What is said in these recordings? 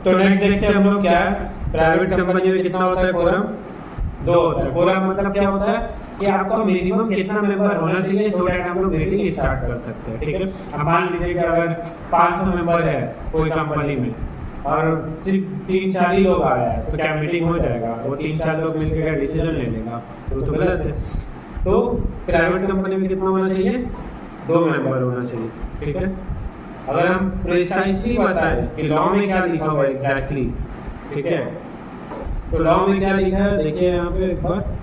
तो नेक्स्ट देखते हैं हम लोग क्या है। प्राइवेट कंपनी में कितना होता है कोरम? 2 होता है। कोरम मतलब क्या होता है कि आपका मिनिमम कितना मेंबर होना चाहिए सो दैट हम लोग मीटिंग स्टार्ट कर सकते हैं। ठीक है, अब मान लीजिए कि अगर 500 मेंबर है कोई कंपनी में और सिर्फ 3-4 ही लोग आया है तो क्या मीटिंग हो जाएगा? वो 3-4 लोग मिलकर क्या डिसीजन ले लेगा? तो गलत है। तो प्राइवेट कंपनी में कितना होना चाहिए? 2 मेंबर होना चाहिए। ठीक है, अगर हम प्रिसाइसली बताएं कि लॉ में क्या लिखा हुआ है एग्जैक्टली, ठीक है, तो लॉ में क्या लिखा है देखिए यहाँ पे एक बार।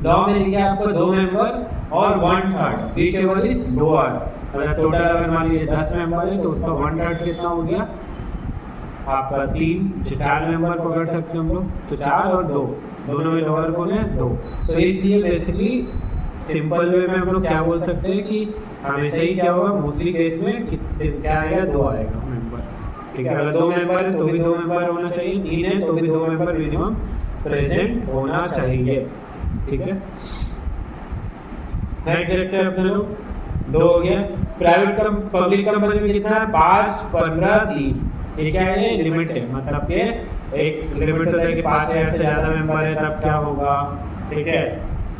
लॉ में लिखा है आपको 2 मेंबर और 1/3 व्हिचएवर इज लोअर। अगर टोटल अगर मान लीजिए 10 मेंबर है तो उसका 1/3 कितना हो गया आपका? 4 मेंबर पकड़ सकते हैं हम लोग, तो 4 और 2 दोनों में लोअर कौन है? 2। तो इसलिए बेसिकली सिंपल वे में हम लोग क्या बोल सकते हैं कि हमेशा ही क्या होगा, मोस्टली केस में क्या आएगा? 2 आएगा मेंबर। ठीक है, अगर 2 मेंबर है तो भी 2 मेंबर होना चाहिए, 3 है तो भी 2 मेंबर मिनिमम प्रेजेंट होना चाहिए। ठीक है, नेक्स्ट देखते हैं अपने लोग। 2 हो गया। प्राइवेट पब्लिक कंपनी में कितना है? 5, 15, 30। ये क्या है? लिमिट है, मतलब कि एक लिमिट होता है कि 5000 से ज्यादा मेंबर है तब क्या होगा? ठीक है,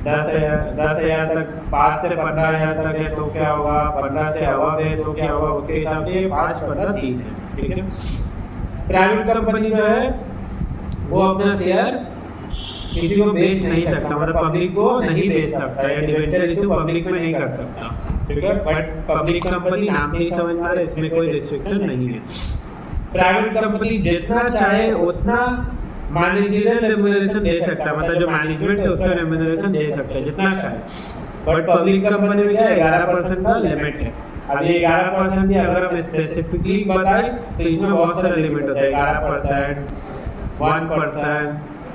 10,000 तक, 5 से 15,000 तक है तो क्या होगा? 15 से अबव है तो क्या होगा? उसके हिसाब से 5, 15, 30 है। ठीक है, प्राइवेट कंपनी जो है वो अपना शेयर किसी को बेच नहीं सकता, मतलब पब्लिक को नहीं बेच सकता या डिबेंचर इशू पब्लिक में नहीं कर सकता। ठीक है, बट पब्लिक कंपनी नाम से ही समझ में आ रहा है, इसमें कोई रिस्ट्रिक्शन नहीं है। प्राइवेट कंपनी जितना चाहे उतना मैनेजरियल रेम्यूनरेशन दे सकता है, मतलब जो मैनेजमेंट है उसका रेम्यूनरेशन दे सकता है जितना चाहे। बट पब्लिक कंपनी में क्या है? 11% का लिमिट है। अब ये 11% भी अगर हम स्पेसिफिकली बताएं तो इसमें बहुत सारे लिमिट होते हैं। 11%, 1%,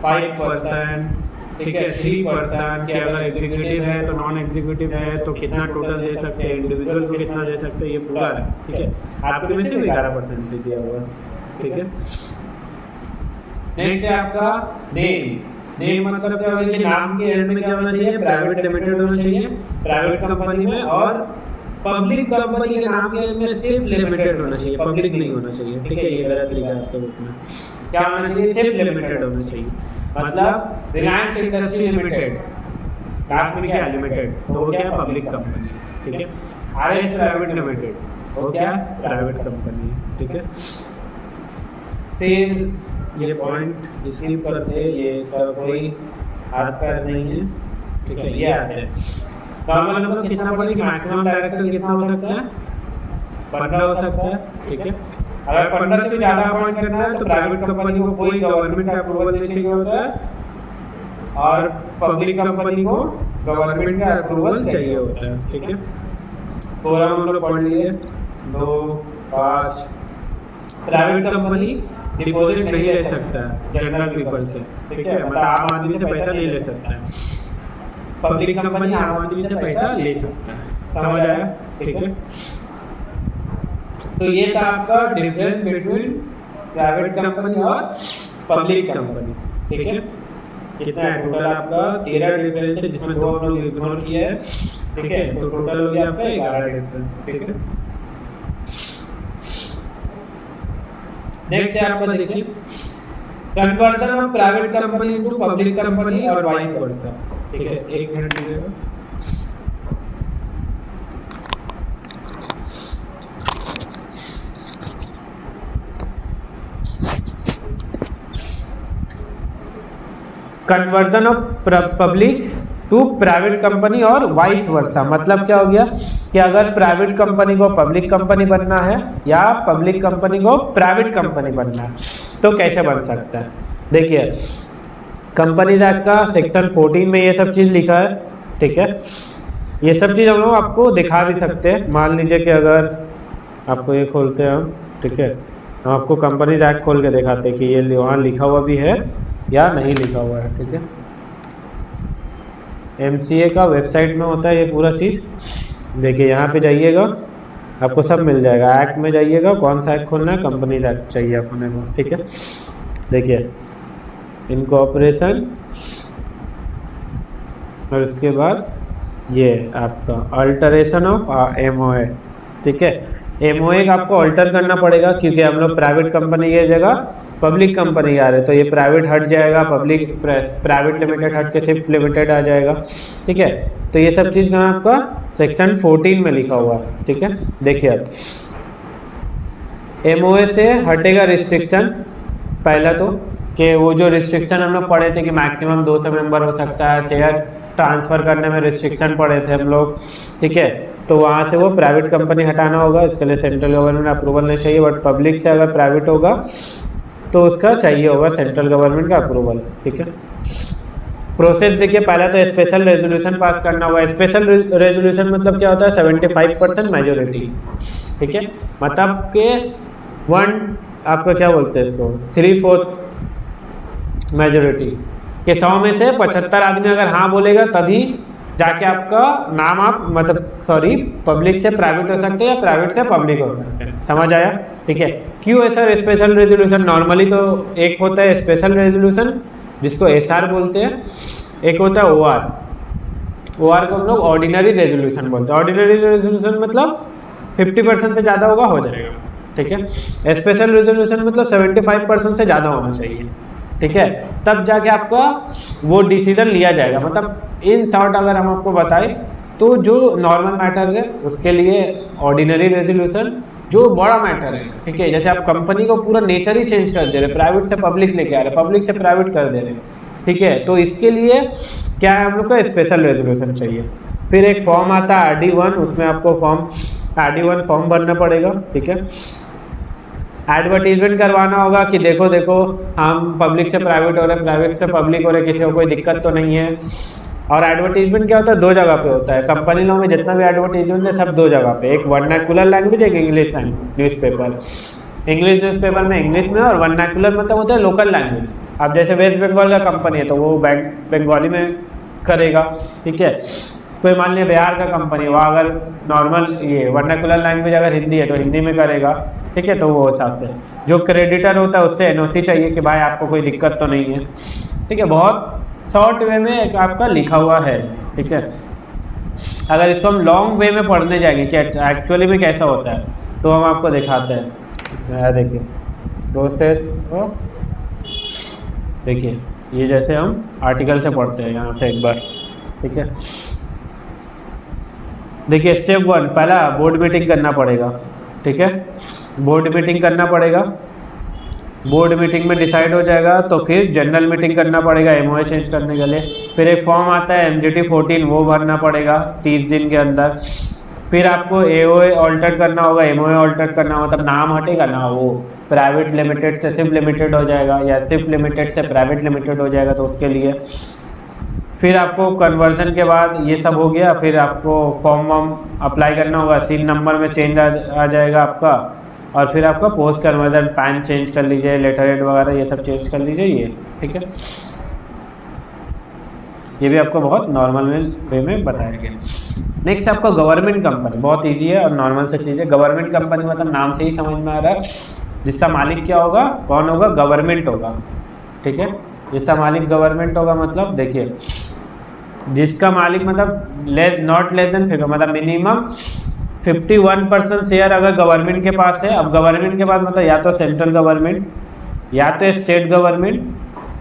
5%, ठीक है, 3% कि अगर एग्जीक्यूटिव है तो नॉन एग्जीक्यूटिव है तो कितना टोटल दे सकते हैं, इंडिविजुअल को कितना दे सकते हैं, ये पूरा है। ठीक है, आपके में सिर्फ 11% दे दिया हुआ। ठीक है, नेक्स्ट है आपका नेम। नेम मतलब क्या होगा कि नाम के एंड में क्या होना चाहिए? प्राइवेट लिमिटेड होना चाहिए प्राइवेट कंपनी में, और पब्लिक कंपनी के नाम के एंड में सिर्फ लिमिटेड होना चाहिए, पब्लिक नहीं होना चाहिए। ठीक है, ये गलत लिखा है आपके बुक में। क्या होना चाहिए? सिर्फ लिमिटेड होना चाहिए, मतलब रिलायंस इंडस्ट्री लिमिटेड, लास्ट में क्या? लिमिटेड, तो वो क्या? Public company. ठीक है, आरएस प्राइवेट लिमिटेड, वो क्या? Private company. ठीक है, फिर ये पॉइंट स्किप करते हैं, ये सब कोई हाथ पैर नहीं है। ठीक है, ये आते हैं नॉर्मल नंबर कितना बोले कि मैक्सिमम डायरेक्टर कितना हो सकता है? 15 हो सकता है। ठीक है, अगर 15 से ज़्यादा अपॉइंट करना है तो प्राइवेट कंपनी को कोई गवर्नमेंट का अप्रूवल नहीं चाहिए होता है और पब्लिक कंपनी को गवर्नमेंट का अप्रूवल चाहिए होता है। ठीक है, पूरा हम लोग पढ़ लिए। 2, 5 प्राइवेट कंपनी डिपॉजिट नहीं ले सकता है जनरल पीपल से। ठीक है, मतलब आम आदमी से पैसा नहीं ले सकता है। पब्लिक कंपनी आम आदमी से पैसा ले सकता है। समझ आया? ठीक है, तो ये था आपका डिफरेंस बिटवीन प्राइवेट कंपनी और पब्लिक कंपनी। ठीक है, कितना है टोटल आपका? 13 डिफरेंस है, जिसमें 2 हम लोग इग्नोर किया है। ठीक है, तो टोटल हो गया आपका 11 डिफरेंस। ठीक है, नेक्स्ट है आपका देखिए conversion of private company into public company और वाइस वर्सा। ठीक है, 1 मिनट दीजिएगा। Conversion of public to private company और वाइस वर्सा, मतलब क्या हो गया कि अगर प्राइवेट कंपनी को पब्लिक कंपनी बनना है या पब्लिक कंपनी को प्राइवेट कंपनी बनना है तो कैसे बन सकता है? देखिए, कंपनीज एक्ट का सेक्शन 14 में ये सब चीज़ लिखा है। ठीक है, ये सब चीज़ हम लोग आपको दिखा भी सकते हैं। मान लीजिए कि अगर आपको ये खोलते हैं हम, ठीक है, हम आपको कंपनीज एक्ट खोल के दिखाते हैं कि ये वहाँ लिखा हुआ भी है या नहीं लिखा हुआ है। ठीक है, MCA का वेबसाइट में होता है ये पूरा चीज़। देखिए यहाँ पे जाइएगा, आपको सब मिल जाएगा। एक्ट में जाइएगा, कौन सा एक्ट खोलना है? कंपनीज एक्ट चाहिए अपने को। ठीक है, देखिए इनकॉर्पोरेशन और उसके बाद ये आपका अल्टरेशन ऑफ MOA। ठीक है। एमओए का आपको ऑल्टर करना पड़ेगा क्योंकि हम लोग प्राइवेट कंपनी की जगह पब्लिक कंपनी आ रहे हैं, तो ये प्राइवेट हट जाएगा, पब्लिक प्राइवेट लिमिटेड हट के सिर्फ लिमिटेड आ जाएगा। ठीक है, तो ये सब चीज़ कहाँ आपका सेक्शन 14 में लिखा हुआ है। ठीक है, देखिए अब एमओए से हटेगा रिस्ट्रिक्शन। पहला तो कि वो जो रिस्ट्रिक्शन हम लोग पढ़े थे कि मैक्सिमम 200 मेंबर हो सकता है, शेयर ट्रांसफ़र करने में रिस्ट्रिक्शन पढ़े थे हम लोग। ठीक है, तो वहाँ से वो प्राइवेट कंपनी हटाना होगा, इसके लिए सेंट्रल गवर्नमेंट अप्रूवल नहीं चाहिए, बट पब्लिक से अगर प्राइवेट होगा तो उसका चाहिए होगा सेंट्रल गवर्नमेंट का अप्रूवल। ठीक है, प्रोसेस देखिए, पहला तो स्पेशल रेजोल्यूशन पास करना होगा। स्पेशल रेजोल्यूशन मतलब क्या होता है, 75% मेजोरिटी। ठीक है, मतलब के आपका क्या बोलते हैं इसको, 3/4 मेजोरिटी के 100 में से 75 आदमी अगर हाँ बोलेगा तभी जाके आपका नाम आप पब्लिक से प्राइवेट हो सकते हैं या प्राइवेट से पब्लिक हो सकते हैं। समझ आया? ठीक है, क्यों है सर स्पेशल रेजोल्यूशन? नॉर्मली तो एक होता है स्पेशल रेजोल्यूशन जिसको एसआर बोलते हैं, एक होता है ओआर। ओआर को हम लोग ऑर्डिनरी रेजोल्यूशन बोलते हैं। ऑर्डिनरी रेजोल्यूशन मतलब 50% से ज़्यादा होगा, हो जाएगा। ठीक है, स्पेशल रेजोल्यूशन मतलब 75% से ज़्यादा होना चाहिए। ठीक है, तब जाके आपका वो डिसीजन लिया जाएगा। मतलब इन शॉर्ट अगर हम आपको बताएं तो जो नॉर्मल मैटर है उसके लिए ऑर्डिनरी रेजोल्यूशन, जो बड़ा मैटर है, ठीक है, जैसे आप कंपनी को पूरा नेचर ही चेंज कर दे रहे, प्राइवेट से पब्लिक लेके आ रहे, पब्लिक से प्राइवेट कर दे रहे, ठीक है, तो इसके लिए क्या है, हम लोग को स्पेशल रेजोल्यूशन चाहिए। फिर एक फॉर्म आता है RD1, उसमें आपको RD1 फॉर्म भरना पड़ेगा। ठीक है, एडवर्टीजमेंट करवाना होगा कि देखो हम पब्लिक से प्राइवेट हो रहे, प्राइवेट से पब्लिक हो रहे, किसी को कोई दिक्कत तो नहीं है। और एडवर्टीजमेंट क्या होता है, 2 जगह पे होता है। कंपनी लॉ में जितना भी एडवर्टीजमेंट है सब 2 जगह पे, एक वर्नाकुलर लैंग्वेज, एक इंग्लिश न्यूज़पेपर। इंग्लिश न्यूज़पेपर में इंग्लिश में, और वर्नाकुलर मतलब होता है लोकल लैंग्वेज। अब जैसे वेस्ट बंगाल का कंपनी है तो वो बंगाली में करेगा। ठीक है, कोई मान लिया बिहार का कंपनी है, वहाँ अगर नॉर्मल ये वर्नाकुलर लैंग्वेज अगर हिंदी है तो हिंदी में करेगा। ठीक है, तो वो हिसाब से जो क्रेडिटर होता है उससे एनओसी चाहिए कि भाई आपको कोई दिक्कत तो नहीं है। ठीक है, बहुत शॉर्ट वे में एक आपका लिखा हुआ है। ठीक है, अगर इसको हम लॉन्ग वे में पढ़ने जाएंगे कि एक्चुअली में कैसा होता है तो हम आपको दिखाते हैं। देखिए प्रोसेस, देखिए ये जैसे हम आर्टिकल से पढ़ते हैं यहाँ से एक बार। ठीक है, देखिए स्टेप 1, पहला बोर्ड मीटिंग करना पड़ेगा। ठीक है, बोर्ड मीटिंग करना पड़ेगा। बोर्ड मीटिंग में डिसाइड हो जाएगा तो फिर जनरल मीटिंग करना पड़ेगा एमओए चेंज करने के लिए। फिर एक फॉर्म आता है MGT 14, वो भरना पड़ेगा 30 दिन के अंदर। फिर आपको एओए ऑल्टर करना होगा, एमओए ऑल्टर करना होगा, मतलब नाम हटेगा ना, वो प्राइवेट लिमिटेड से सिर्फ लिमिटेड हो जाएगा या सिर्फ लिमिटेड से प्राइवेट लिमिटेड हो जाएगा, तो उसके लिए फिर आपको कन्वर्जन के बाद ये सब हो गया। फिर आपको फॉर्म अप्लाई करना होगा, सीन नंबर में चेंज आ जाएगा आपका, और फिर आपका पोस्ट कन्वर्जन, पैन चेंज कर लीजिए, लेटर हेड वगैरह ये सब चेंज कर लीजिए ये। ठीक है, ये भी आपको बहुत नॉर्मल वे में बताया गया। नेक्स्ट आपका गवर्नमेंट कंपनी, बहुत इजी है और नॉर्मल से चीज़ है। गवर्नमेंट कंपनी मतलब नाम से ही समझ में आ रहा है, जिसका मालिक क्या होगा, कौन होगा, गवर्नमेंट होगा। ठीक है, जिसका मालिक गवर्नमेंट होगा मतलब देखिए, जिसका मालिक मतलब नॉट लेस देन 50, मतलब मिनिमम 51% शेयर अगर गवर्नमेंट के पास है। अब गवर्नमेंट के पास मतलब या तो सेंट्रल गवर्नमेंट, या तो स्टेट गवर्नमेंट,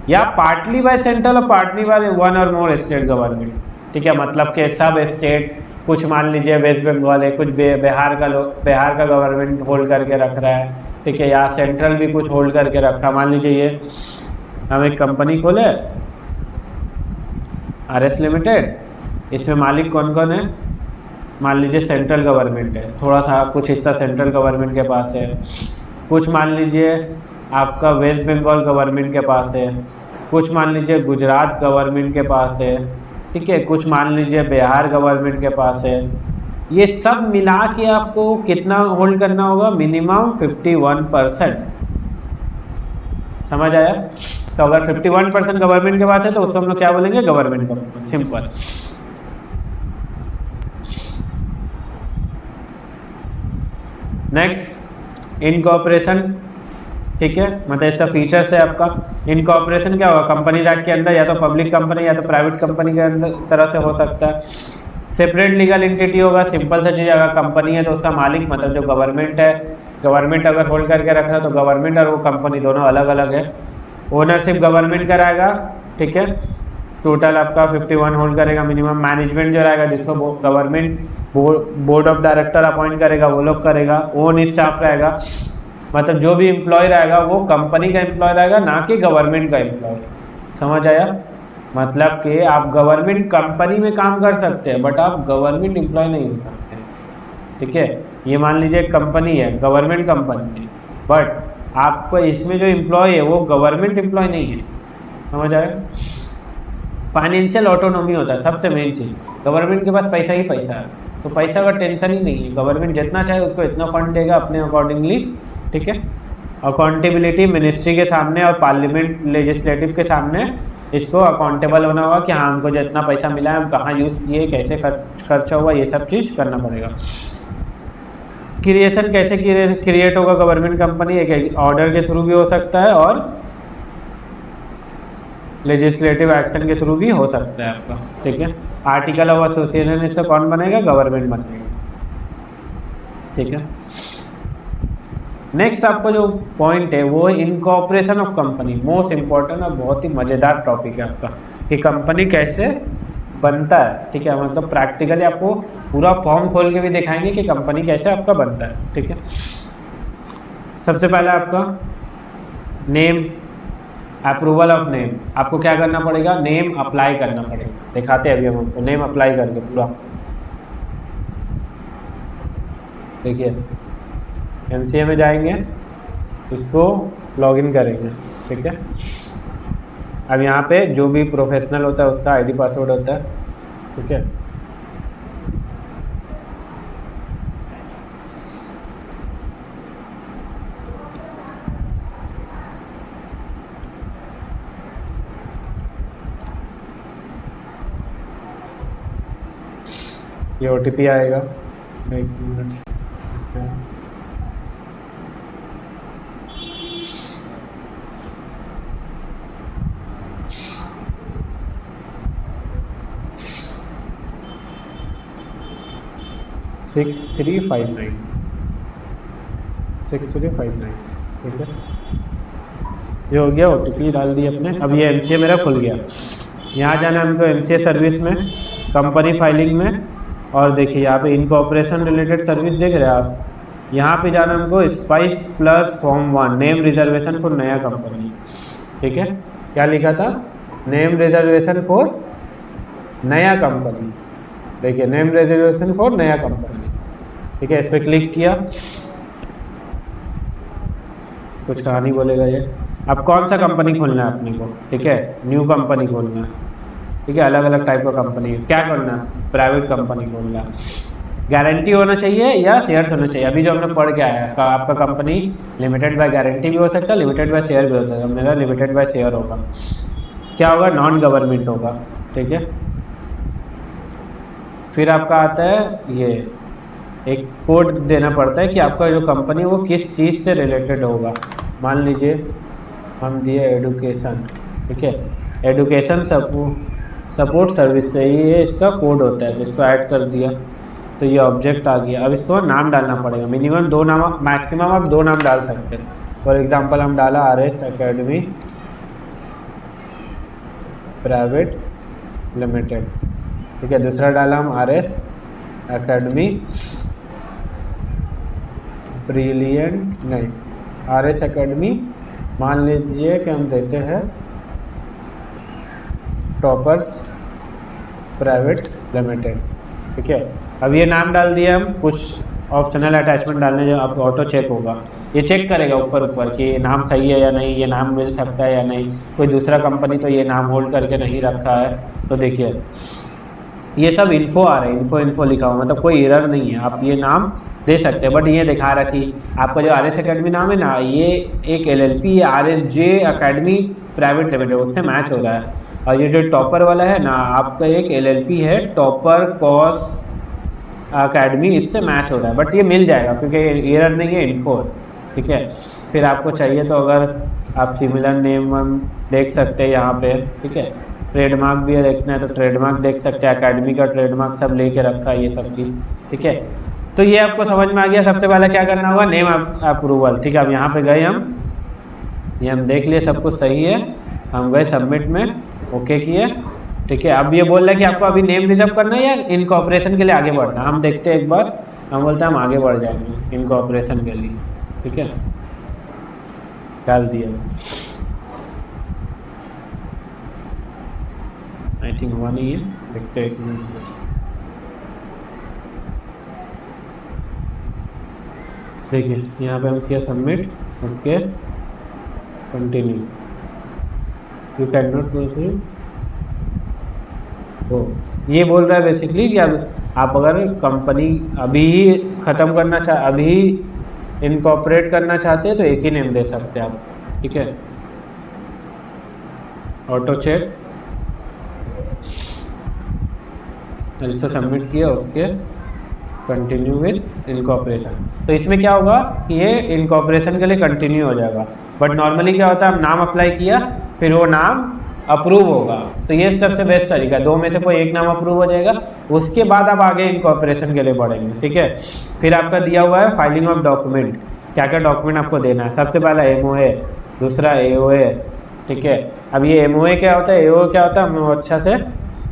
या पार्टली बाय सेंट्रल और पार्टली बाय 1 और मोर स्टेट गवर्नमेंट। ठीक है, मतलब कि सब स्टेट, कुछ मान लीजिए वेस्ट बंगाल है, कुछ बिहार का गवर्नमेंट होल्ड करके रख रहा है। ठीक है, या सेंट्रल भी कुछ होल्ड करके रखा। मान लीजिए ये हम एक कंपनी खोले RS लिमिटेड, इसमें मालिक कौन कौन है, मान लीजिए सेंट्रल गवर्नमेंट है, थोड़ा सा कुछ हिस्सा सेंट्रल गवर्नमेंट के पास है, कुछ मान लीजिए आपका वेस्ट बंगाल गवर्नमेंट के पास है, कुछ मान लीजिए गुजरात गवर्नमेंट के पास है। ठीक है, कुछ मान लीजिए बिहार गवर्नमेंट के पास है। ये सब मिला के आपको कितना होल्ड करना होगा, मिनिमम 51%। समझ आया? तो अगर 51% गवर्नमेंट के पास है तो उसको हम लोग क्या बोलेंगे, government company, simple. Next incorporation. ठीक है, मतलब इसका फीचर्स है आपका। इनकॉर्पोरेशन क्या होगा, कंपनीज एक्ट के अंदर या तो पब्लिक कंपनी या तो प्राइवेट कंपनी के अंदर तरह से हो सकता है। सेपरेट लीगल एंटिटी होगा, सिंपल सा चीज़, अगर कंपनी है तो उसका मालिक मतलब जो गवर्नमेंट है, गवर्नमेंट अगर होल्ड करके रख रहा है तो गवर्नमेंट और वो कंपनी दोनों अलग अलग है। ओनरशिप गवर्नमेंट कराएगा, ठीक है, टोटल आपका 51 होल्ड करेगा मिनिमम। मैनेजमेंट जो रहेगा जिसको government board of director appoint करेगा वो लोग करेगा। ओन स्टाफ रहेगा, मतलब जो भी एम्प्लॉय रहेगा वो कंपनी का एम्प्लॉय रहेगा, ना कि गवर्नमेंट का एम्प्लॉय। समझ आया? मतलब कि आप गवर्नमेंट कंपनी में काम कर सकते हैं बट आप गवर्नमेंट एम्प्लॉय नहीं हो सकते, ठीक है। ये मान लीजिए कंपनी है, गवर्नमेंट कंपनी है, बट आपको इसमें जो एम्प्लॉय है वो गवर्नमेंट एम्प्लॉय नहीं है। समझ आया? फाइनेंशियल ऑटोनॉमी होता है सबसे मेन चीज़। गवर्नमेंट के पास पैसा ही पैसा है, तो पैसा का टेंशन ही नहीं है, गवर्नमेंट जितना चाहे उसको इतना फंड देगा अपने अकॉर्डिंगली, ठीक है। अकाउंटेबिलिटी मिनिस्ट्री के सामने और पार्लियामेंट लेजिस्लेटिव के सामने इसको अकाउंटेबल होना होगा कि हाँ हमको जितना पैसा मिला है हम कहाँ यूज़ किए, कैसे खर्चा हुआ, ये सब चीज़ करना पड़ेगा। क्रिएशन कैसे क्रिएट होगा गवर्नमेंट कंपनी, एक ऑर्डर के थ्रू भी हो सकता है और लेजिस्लेटिव एक्शन के थ्रू भी हो सकता है आपका, ठीक है। आर्टिकल ऑफ एसोसिएशन इससे कौन बनेगा? गवर्नमेंट बनेगा, ठीक है। नेक्स्ट आपका जो पॉइंट है वो incorporation of company, most important और बहुत ही मज़ेदार टॉपिक है आपका, कि कंपनी कैसे बनता है, ठीक है। मतलब प्रैक्टिकली आपको पूरा फॉर्म खोल के भी दिखाएंगे कि कंपनी कैसे आपका बनता है, ठीक है। सबसे पहला आपका नेम, अप्रूवल ऑफ नेम। आपको क्या करना पड़ेगा? नेम अप्लाई करना पड़ेगा। दिखाते हैं अभी हम आपको नेम अप्लाई करके पूरा, देखिए एमसीए में जाएंगे, इसको लॉगिन करेंगे, ठीक है। अब यहाँ पे जो भी प्रोफेशनल होता है उसका आईडी पासवर्ड होता है, ठीक है। ये ओटीपी आएगा, एक मिनट, 6359, 6359, ठीक है। ये हो गया, ओटीपी डाल दिया अपने। अब ये एमसीए मेरा खुल गया। यहाँ जाना हमको एमसीए सर्विस में, कंपनी फाइलिंग में, और देखिए यहाँ पे इनकॉर्पोरेशन रिलेटेड सर्विस देख रहे हैं आप। यहाँ पे जाना हमको spice plus form 1 name reservation for नया कंपनी, ठीक है। क्या लिखा था? नेम रिजर्वेशन फॉर नया कंपनी। देखिए नेम रिजर्वेशन फॉर नया कंपनी, ठीक है। इस पर क्लिक किया, कुछ कहानी बोलेगा ये। अब कौन सा कंपनी खोलना है अपने को, ठीक है, न्यू कंपनी खोलना है, ठीक है। अलग अलग टाइप का कंपनी है, क्या करना है? प्राइवेट कंपनी खोलना है। गारंटी होना चाहिए या शेयर्स होना चाहिए? अभी जो हमने पढ़ के आया है, आपका कंपनी लिमिटेड बाय गारंटी भी हो सकता है, लिमिटेड बाय शेयर भी हो सकता है। मेरा लिमिटेड बाय शेयर होगा। क्या होगा? नॉन गवर्नमेंट होगा, ठीक है। फिर आपका आता है ये एक कोड देना पड़ता है कि आपका जो कंपनी है वो किस चीज़ से रिलेटेड होगा। मान लीजिए हम दिए एडुकेशन, ठीक है, एडुकेशन सपोर्ट सर्विस से ये इसका कोड होता है, तो इसको ऐड कर दिया तो ये ऑब्जेक्ट आ गया। अब इसको नाम डालना पड़ेगा, मिनिमम 2 नाम, मैक्सिमम आप 2 नाम डाल सकते हैं। फॉर एग्जांपल हम डाला RS एकेडमी प्राइवेट लिमिटेड, ठीक है। दूसरा डाला हम RS एकेडमी ब्रिलियंट, नहीं, RS एकेडमी मान लीजिए कि हम देते हैं टॉपर्स प्राइवेट लिमिटेड, ठीक है। अब ये नाम डाल दिया हम, कुछ ऑप्शनल अटैचमेंट डालने जो आपको ऑटो चेक होगा, ये चेक करेगा ऊपर कि नाम सही है या नहीं, ये नाम मिल सकता है या नहीं। कोई दूसरा कंपनी तो ये नाम होल्ड करके नहीं रखा है। तो देखिए ये सब इन्फो आ रहा है, इन्फो लिखा हुआ, मतलब कोई एरर नहीं है, आप ये नाम दे सकते हैं। बट ये दिखा रहा कि आपका जो RS एकेडमी नाम है ना, ये एक LLP RSJ academy private limited उससे मैच हो रहा है। और ये जो टॉपर वाला है ना, आपका एक LLP है टॉपर कॉस एकेडमी, इससे मैच हो रहा है। बट ये मिल जाएगा क्योंकि एरर नहीं है, इन्फो, ठीक है। फिर आपको चाहिए तो अगर आप सिमिलर नेम देख सकते हैं यहाँ पे, ठीक है। ट्रेडमार्क भी है, देखना है तो ट्रेडमार्क देख सकते हैं, एकेडमी का ट्रेडमार्क सब लेके रखा है ये सब चीज़, ठीक है। तो ये आपको समझ में आ गया। सबसे पहले क्या करना होगा, नेम अप्रूवल, ठीक है। अब यहाँ पे गए ये हम देख लिए सब कुछ सही है, हम गए सबमिट में, ओके किए, ठीक है। अब ये बोल रहा है कि आपको अभी नेम रिजर्व करना है या इनकॉर्पोरेशन के लिए आगे बढ़ना है। हम देखते हैं एक बार, हम बोलते हैं हम आगे बढ़ जाएंगे इनकॉर्पोरेशन के लिए, ठीक है, डाल दिया। आई थिंक हुआ नहीं है, देखते हैं एक मिनट। देखिए यहाँ पे हम किया submit, okay, continue, you can not proceed. तो ये बोल रहा है बेसिकली कि अब आप अगर कंपनी अभी ख़त्म करना अभी इनकॉर्पोरेट करना चाहते हैं तो एक ही नेम दे सकते हैं आप, ठीक है। ऑटो चेक, इसको सबमिट किया, ओके, कंटिन्यू विद इनकॉर्पोरेशन। तो इसमें क्या होगा कि ये इनकॉर्पोरेशन के लिए कंटिन्यू हो जाएगा, बट नॉर्मली क्या होता है, हम नाम अप्लाई किया फिर वो नाम अप्रूव होगा, तो ये सबसे बेस्ट तरीका है। दो में से कोई एक नाम अप्रूव हो जाएगा, उसके बाद आप आगे इनकॉर्पोरेशन के लिए बढ़ेंगे, ठीक है। फिर आपका दिया हुआ है फाइलिंग ऑफ डॉक्यूमेंट, क्या क्या डॉक्यूमेंट आपको देना है। सबसे पहला MOA, दूसरा AOA, ठीक है। अब ये MOA क्या होता है, AOA क्या होता है, हम अच्छा से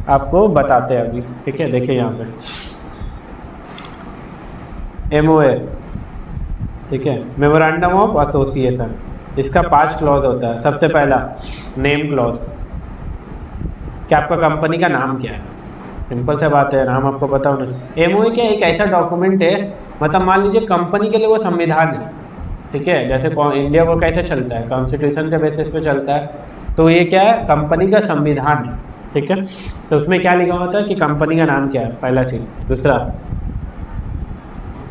आपको बताते हैं अभी, ठीक है। देखिए यहाँ पे MOA, ठीक है, मेमोरेंडम ऑफ एसोसिएशन, इसका 5 क्लॉज होता है। सबसे पहला नेम क्लॉज, कि आपका कंपनी का नाम क्या है, सिंपल से बात है, नाम आपको पता होना। MOA क्या एक ऐसा डॉक्यूमेंट है, मतलब मान लीजिए कंपनी के लिए वो संविधान है, ठीक है। जैसे इंडिया वो कैसे चलता है, कॉन्स्टिट्यूशन के बेसिस पे चलता है, तो ये क्या है, कंपनी का संविधान है, ठीक है। तो उसमें क्या लिखा होता है कि कंपनी का नाम क्या है, पहला चीज़। दूसरा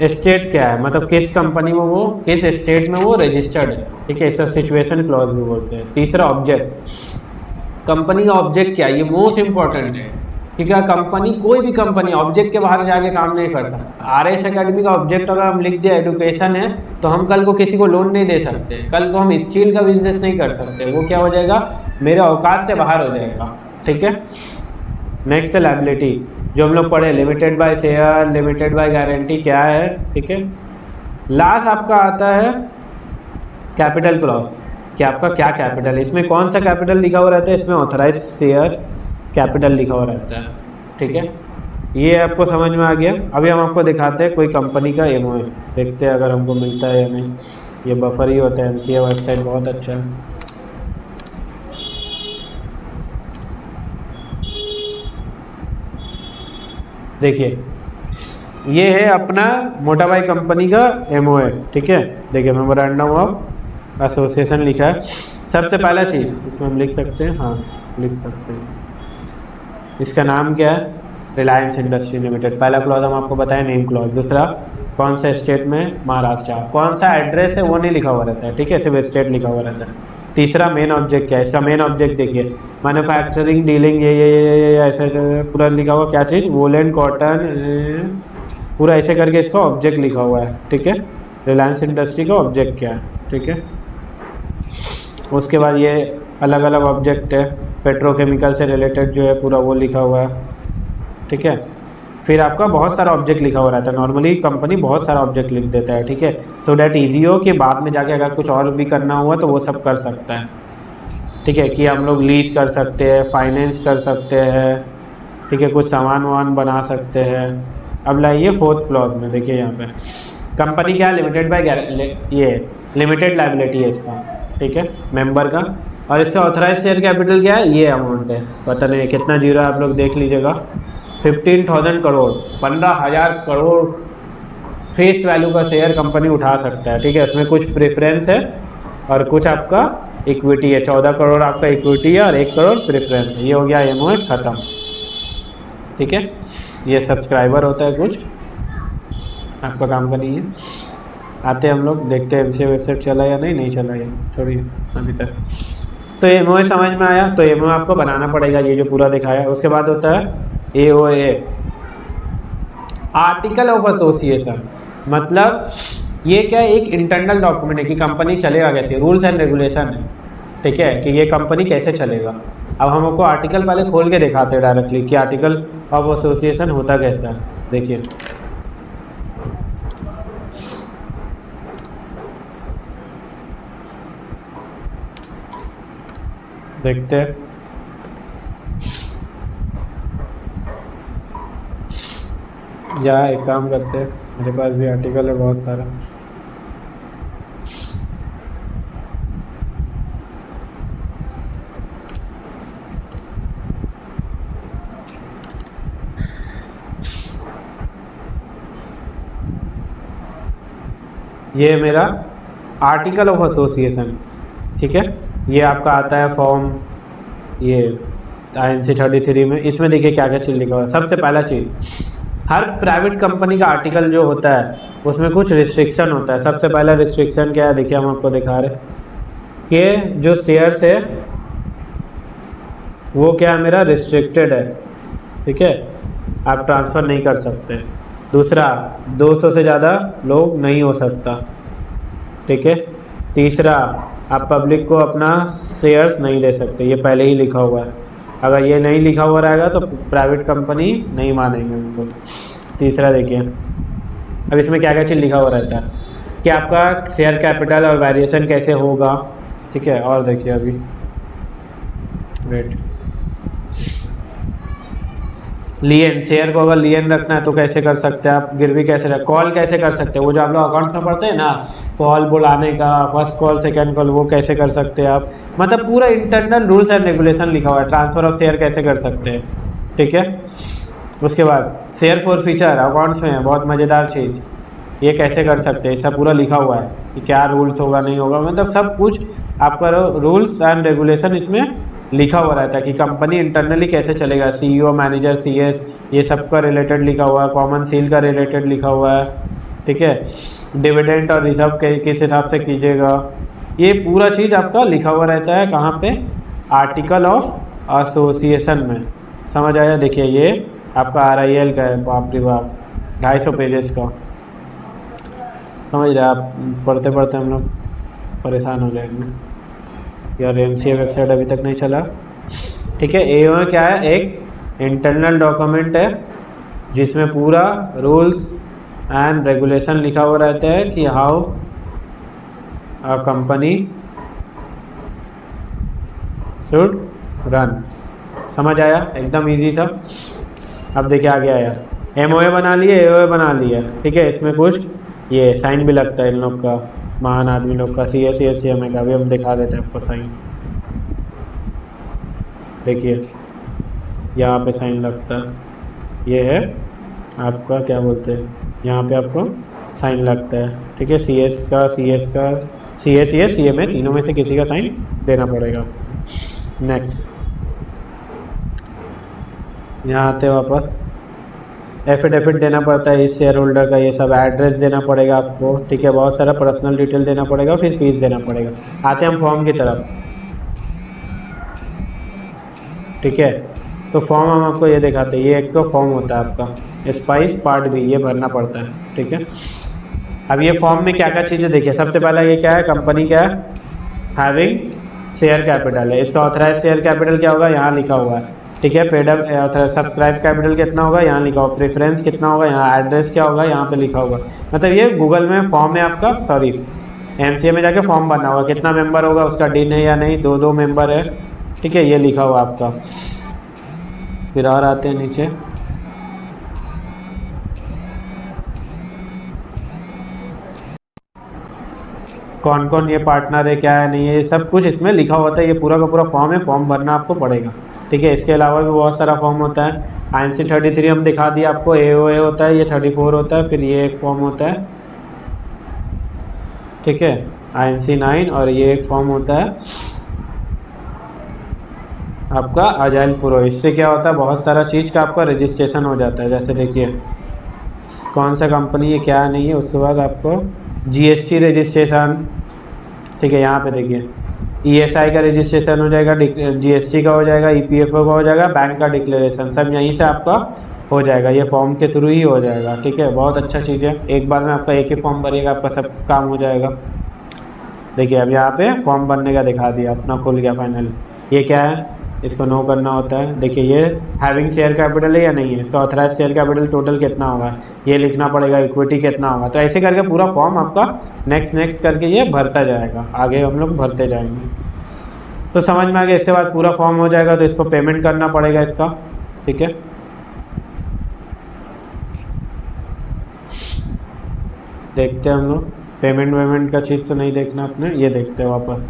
स्टेट क्या है, मतलब किस कंपनी में वो, किस स्टेट में वो रजिस्टर्ड है, ठीक है, इसका सिचुएशन क्लॉज भी बोलते हैं। तीसरा ऑब्जेक्ट, कंपनी का ऑब्जेक्ट क्या है, ये मोस्ट इंपॉर्टेंट है, ठीक है। कंपनी, कोई भी कंपनी ऑब्जेक्ट के बाहर जाके काम नहीं कर सकता। RS एकेडमी का ऑब्जेक्ट अगर हम लिख दिया एजुकेशन है, तो हम कल को किसी को लोन नहीं दे सकते, कल को हम स्टील का बिजनेस नहीं कर सकते, वो क्या हो जाएगा, मेरे औकात से बाहर हो जाएगा, ठीक है। नेक्स्ट है लायबिलिटी, जो हम लोग पढ़े, limited by share, limited by guarantee क्या है, ठीक है। लास्ट आपका आता है कैपिटल क्लॉज, कि आपका क्या कैपिटल है, इसमें कौन सा कैपिटल लिखा हुआ रहता है, इसमें ऑथराइज शेयर कैपिटल लिखा हुआ रहता है, ठीक है। ये आपको समझ में आ गया। अभी हम आपको दिखाते हैं कोई कंपनी का MOA, देखते हैं अगर हमको मिलता है या नहीं। ये बफर ही होता है, MCA वेबसाइट बहुत अच्छा है। देखिए ये है अपना मोटा भाई कंपनी का MOA, ठीक है। देखिए मेमोरेंडम ऑफ एसोसिएशन लिखा है। सबसे पहला चीज़ इसमें हम लिख सकते हैं, हाँ लिख सकते हैं, इसका नाम क्या है, रिलायंस इंडस्ट्री लिमिटेड। पहला क्लॉज हम आपको बताएं, नेम क्लॉज। दूसरा कौन सा स्टेट में, महाराष्ट्र। कौन सा एड्रेस है वो नहीं लिखा हुआ रहता है, ठीक है, सिर्फ स्टेट लिखा हुआ रहता है। तीसरा मेन ऑब्जेक्ट क्या है, इसका मेन ऑब्जेक्ट देखिए, मैन्युफैक्चरिंग, डीलिंग, ये ऐसे पूरा लिखा हुआ, क्या चीज़, वोलन, कॉटन, पूरा ऐसे करके इसका ऑब्जेक्ट लिखा हुआ है, ठीक है। रिलायंस इंडस्ट्री का ऑब्जेक्ट क्या है, ठीक है। उसके बाद ये अलग अलग ऑब्जेक्ट है, पेट्रोकेमिकल से रिलेटेड जो है पूरा वो लिखा हुआ है, ठीक है। फिर आपका बहुत सारा ऑब्जेक्ट लिखा हुआ रहता है, नॉर्मली कंपनी बहुत सारा ऑब्जेक्ट लिख देता है, ठीक है, सो डैट ईजी हो कि बाद में जाके अगर कुछ और भी करना हुआ तो वो सब कर सकता है, ठीक है। कि हम लोग लीज कर सकते हैं, फाइनेंस कर सकते हैं, ठीक है, कुछ सामान वामान बना सकते हैं। अब लाइए 4th क्लॉज में, देखिए यहाँ पे कंपनी क्या, लिमिटेड बाय ये लिमिटेड लायबिलिटी है इसका, ठीक है, मेंबर का। और इसका ऑथराइज शेयर कैपिटल क्या है, ये अमाउंट है, पता नहीं कितना जीरो है, आप लोग देख लीजिएगा, 15,000 करोड़, 15,000 करोड़ फेस वैल्यू का शेयर कंपनी उठा सकता है, ठीक है। उसमें कुछ प्रेफरेंस है और कुछ आपका इक्विटी है, 14 करोड़ आपका इक्विटी है और 1 करोड़ प्रेफरेंस है। ये हो गया MOA खत्म, ठीक है। ये सब्सक्राइबर होता है कुछ, आपका काम का नहीं है। आते हैं हम लोग, देखते हैं MCA वेबसाइट चला या नहीं चला या, छोड़िए अभी तक। तो MOA समझ में आया, तो MOA आपको बनाना पड़ेगा, ये जो पूरा दिखाया। उसके बाद होता है AOA, आर्टिकल ऑफ एसोसिएशन, मतलब ये क्या है, एक इंटरनल डॉक्यूमेंट है कि कंपनी चलेगा कैसे, रूल्स एंड रेगुलेशन है, ठीक है, कि ये कंपनी कैसे चलेगा। अब हम आपको आर्टिकल पहले खोल के दिखाते हैं डायरेक्टली कि आर्टिकल ऑफ एसोसिएशन होता कैसा है। देखिए देखते हैं। या एक काम करते हैं, मेरे पास भी आर्टिकल है बहुत सारा। ये मेरा आर्टिकल ऑफ एसोसिएशन, ठीक है। ये आपका आता है फॉर्म ये INC 33 में। इसमें देखिए क्या क्या चीज़ लिखा हुआ है। सबसे पहला चीज़, हर प्राइवेट कंपनी का आर्टिकल जो होता है उसमें कुछ रिस्ट्रिक्शन होता है। सबसे पहला रिस्ट्रिक्शन क्या है, देखिए हम आपको दिखा रहे कि जो शेयर्स है वो क्या है, मेरा रिस्ट्रिक्टेड है, ठीक है, आप ट्रांसफ़र नहीं कर सकते। दूसरा, 200 से ज़्यादा लोग नहीं हो सकता, ठीक है। तीसरा, आप पब्लिक को अपना शेयर्स नहीं दे सकते, ये पहले ही लिखा हुआ है। अगर ये नहीं लिखा हुआ रहेगा तो प्राइवेट कंपनी नहीं मानेंगे उनको। तीसरा देखिए, अब इसमें क्या क्या चीज़ लिखा हुआ रहता है कि आपका शेयर कैपिटल और वेरिएशन कैसे होगा, ठीक है। और देखिए अभी वेट, लियन, शेयर को अगर लियन रखना है तो कैसे कर सकते हैं आप, गिरवी कैसे रख, कॉल कैसे कर सकते हैं, वो जो आप लोग अकाउंट्स में पढ़ते हैं ना, कॉल बुलाने का, फर्स्ट कॉल सेकंड कॉल, वो कैसे कर सकते हैं आप। मतलब पूरा इंटरनल रूल्स एंड रेगुलेशन लिखा हुआ है। ट्रांसफ़र ऑफ शेयर कैसे कर सकते हैं, ठीक है। उसके बाद शेयर फॉर फीचर अकाउंट्स में है, बहुत मज़ेदार चीज़, ये कैसे कर सकते हैं, इसका पूरा लिखा हुआ है कि क्या रूल्स होगा नहीं होगा। मतलब सब कुछ आपका रूल्स एंड रेगुलेशन इसमें लिखा हुआ रहता है कि कंपनी इंटरनली कैसे चलेगा। CEO, मैनेजर, CS, ये सब का रिलेटेड लिखा हुआ है। कॉमन सील का रिलेटेड लिखा हुआ है, ठीक है। डिविडेंड और रिजर्व किस हिसाब से कीजिएगा, ये पूरा चीज़ आपका लिखा हुआ रहता है। कहाँ पे, आर्टिकल ऑफ एसोसिएशन में। समझ आया। देखिए ये आपका RIL का है, बाप रे बाप, 250 पेजेस का। समझ रहे आप, पढ़ते पढ़ते हम लोग परेशान हो जाएंगे। यार MCA वेबसाइट अभी तक नहीं चला, ठीक है। AOA क्या है, एक इंटरनल डॉक्यूमेंट है जिसमें पूरा रूल्स एंड रेगुलेशन लिखा हुआ रहता है कि how a company should run. समझ आया, एकदम इजी सा। अब देखिए आगे आया, MOA बना लिए, AOA बना लिया, ठीक है। इसमें कुछ ये साइन भी लगता है इन लोग का, महान आदमी लोग का, CMA का भी हम दिखा देते हैं आपको साइन। देखिए यहाँ पे साइन लगता है, ये है आपका क्या बोलते हैं, यहाँ पे आपको साइन लगता है, ठीक है। CS का, CMA तीनों में से किसी का साइन देना पड़ेगा। नेक्स्ट, यहाँ आते वापस, एफिडेविट देना पड़ता है इस शेयर होल्डर का, ये सब एड्रेस देना पड़ेगा आपको, ठीक है। बहुत सारा पर्सनल डिटेल देना पड़ेगा, फिर फीस देना पड़ेगा। आते हैं हम फॉर्म की तरफ, ठीक है। तो फॉर्म हम आपको ये दिखाते हैं, ये एक तो फॉर्म होता है आपका स्पाइस पार्ट B, ये भरना पड़ता है, ठीक है। अब ये फॉर्म में क्या क्या चीज़ें देखिए, सबसे पहला ये क्या है, कंपनी क्या है, हैविंग शेयर कैपिटल है। इसका ऑथराइज शेयर कैपिटल क्या होगा, यहाँ लिखा हुआ है, ठीक है। पेड अप सब्सक्राइब कैपिटल कितना होगा, यहाँ लिखा होगा। प्रेफरेंस कितना होगा, यहाँ एड्रेस क्या होगा, यहाँ पे लिखा होगा। मतलब ये गूगल में फॉर्म है आपका, सॉरी MCA में जाके फॉर्म भरना होगा। कितना मेंबर होगा, उसका डीन है या नहीं, 2 मेंबर है, ठीक है, ये लिखा हुआ आपका। फिर और आते हैं नीचे, कौन कौन ये पार्टनर है, क्या है नहीं है, ये सब कुछ इसमें लिखा होता है। ये पूरा का पूरा फॉर्म है, फॉर्म भरना आपको पड़ेगा, ठीक है। इसके अलावा भी बहुत सारा फॉर्म होता है। INC 33 हम दिखा दिया आपको, AOA होता है, ये 34 होता है, फिर ये एक फॉर्म होता है, ठीक है, INC 9, और ये एक फॉर्म होता है आपका अजाइल प्रो। इससे क्या होता है, बहुत सारा चीज़ का आपका रजिस्ट्रेशन हो जाता है। जैसे देखिए कौन सा कंपनी है, क्या नहीं है, उसके बाद आपको GST रजिस्ट्रेशन, ठीक है। यहाँ पे देखिए ESI का रजिस्ट्रेशन हो जाएगा, GST का हो जाएगा, EPFO का हो जाएगा, बैंक का डिक्लेरेशन, सब यहीं से आपका हो जाएगा। ये फॉर्म के थ्रू ही हो जाएगा, ठीक है। बहुत अच्छा चीज़ है, एक बार में आपका एक ही फॉर्म भरिएगा, आपका सब काम हो जाएगा। देखिए अब यहाँ पे फॉर्म भरने का दिखा दिया, अपना खुल गया फाइनल। ये क्या है, इसको नो करना होता है। देखिए ये हैविंग शेयर कैपिटल है या नहीं है, इसका ऑथराइज शेयर कैपिटल टोटल कितना होगा ये लिखना पड़ेगा, इक्विटी कितना होगा। तो ऐसे करके पूरा फॉर्म आपका नेक्स्ट नेक्स्ट करके ये भरता जाएगा, आगे हम लोग भरते जाएंगे। तो समझ में आ गया। इसके बाद पूरा फॉर्म हो जाएगा तो इसको पेमेंट करना पड़ेगा इसका, ठीक है। देखते हैं हम लोग पेमेंट वेमेंट का चीज़ तो नहीं देखना अपने, ये देखते हैं वापस।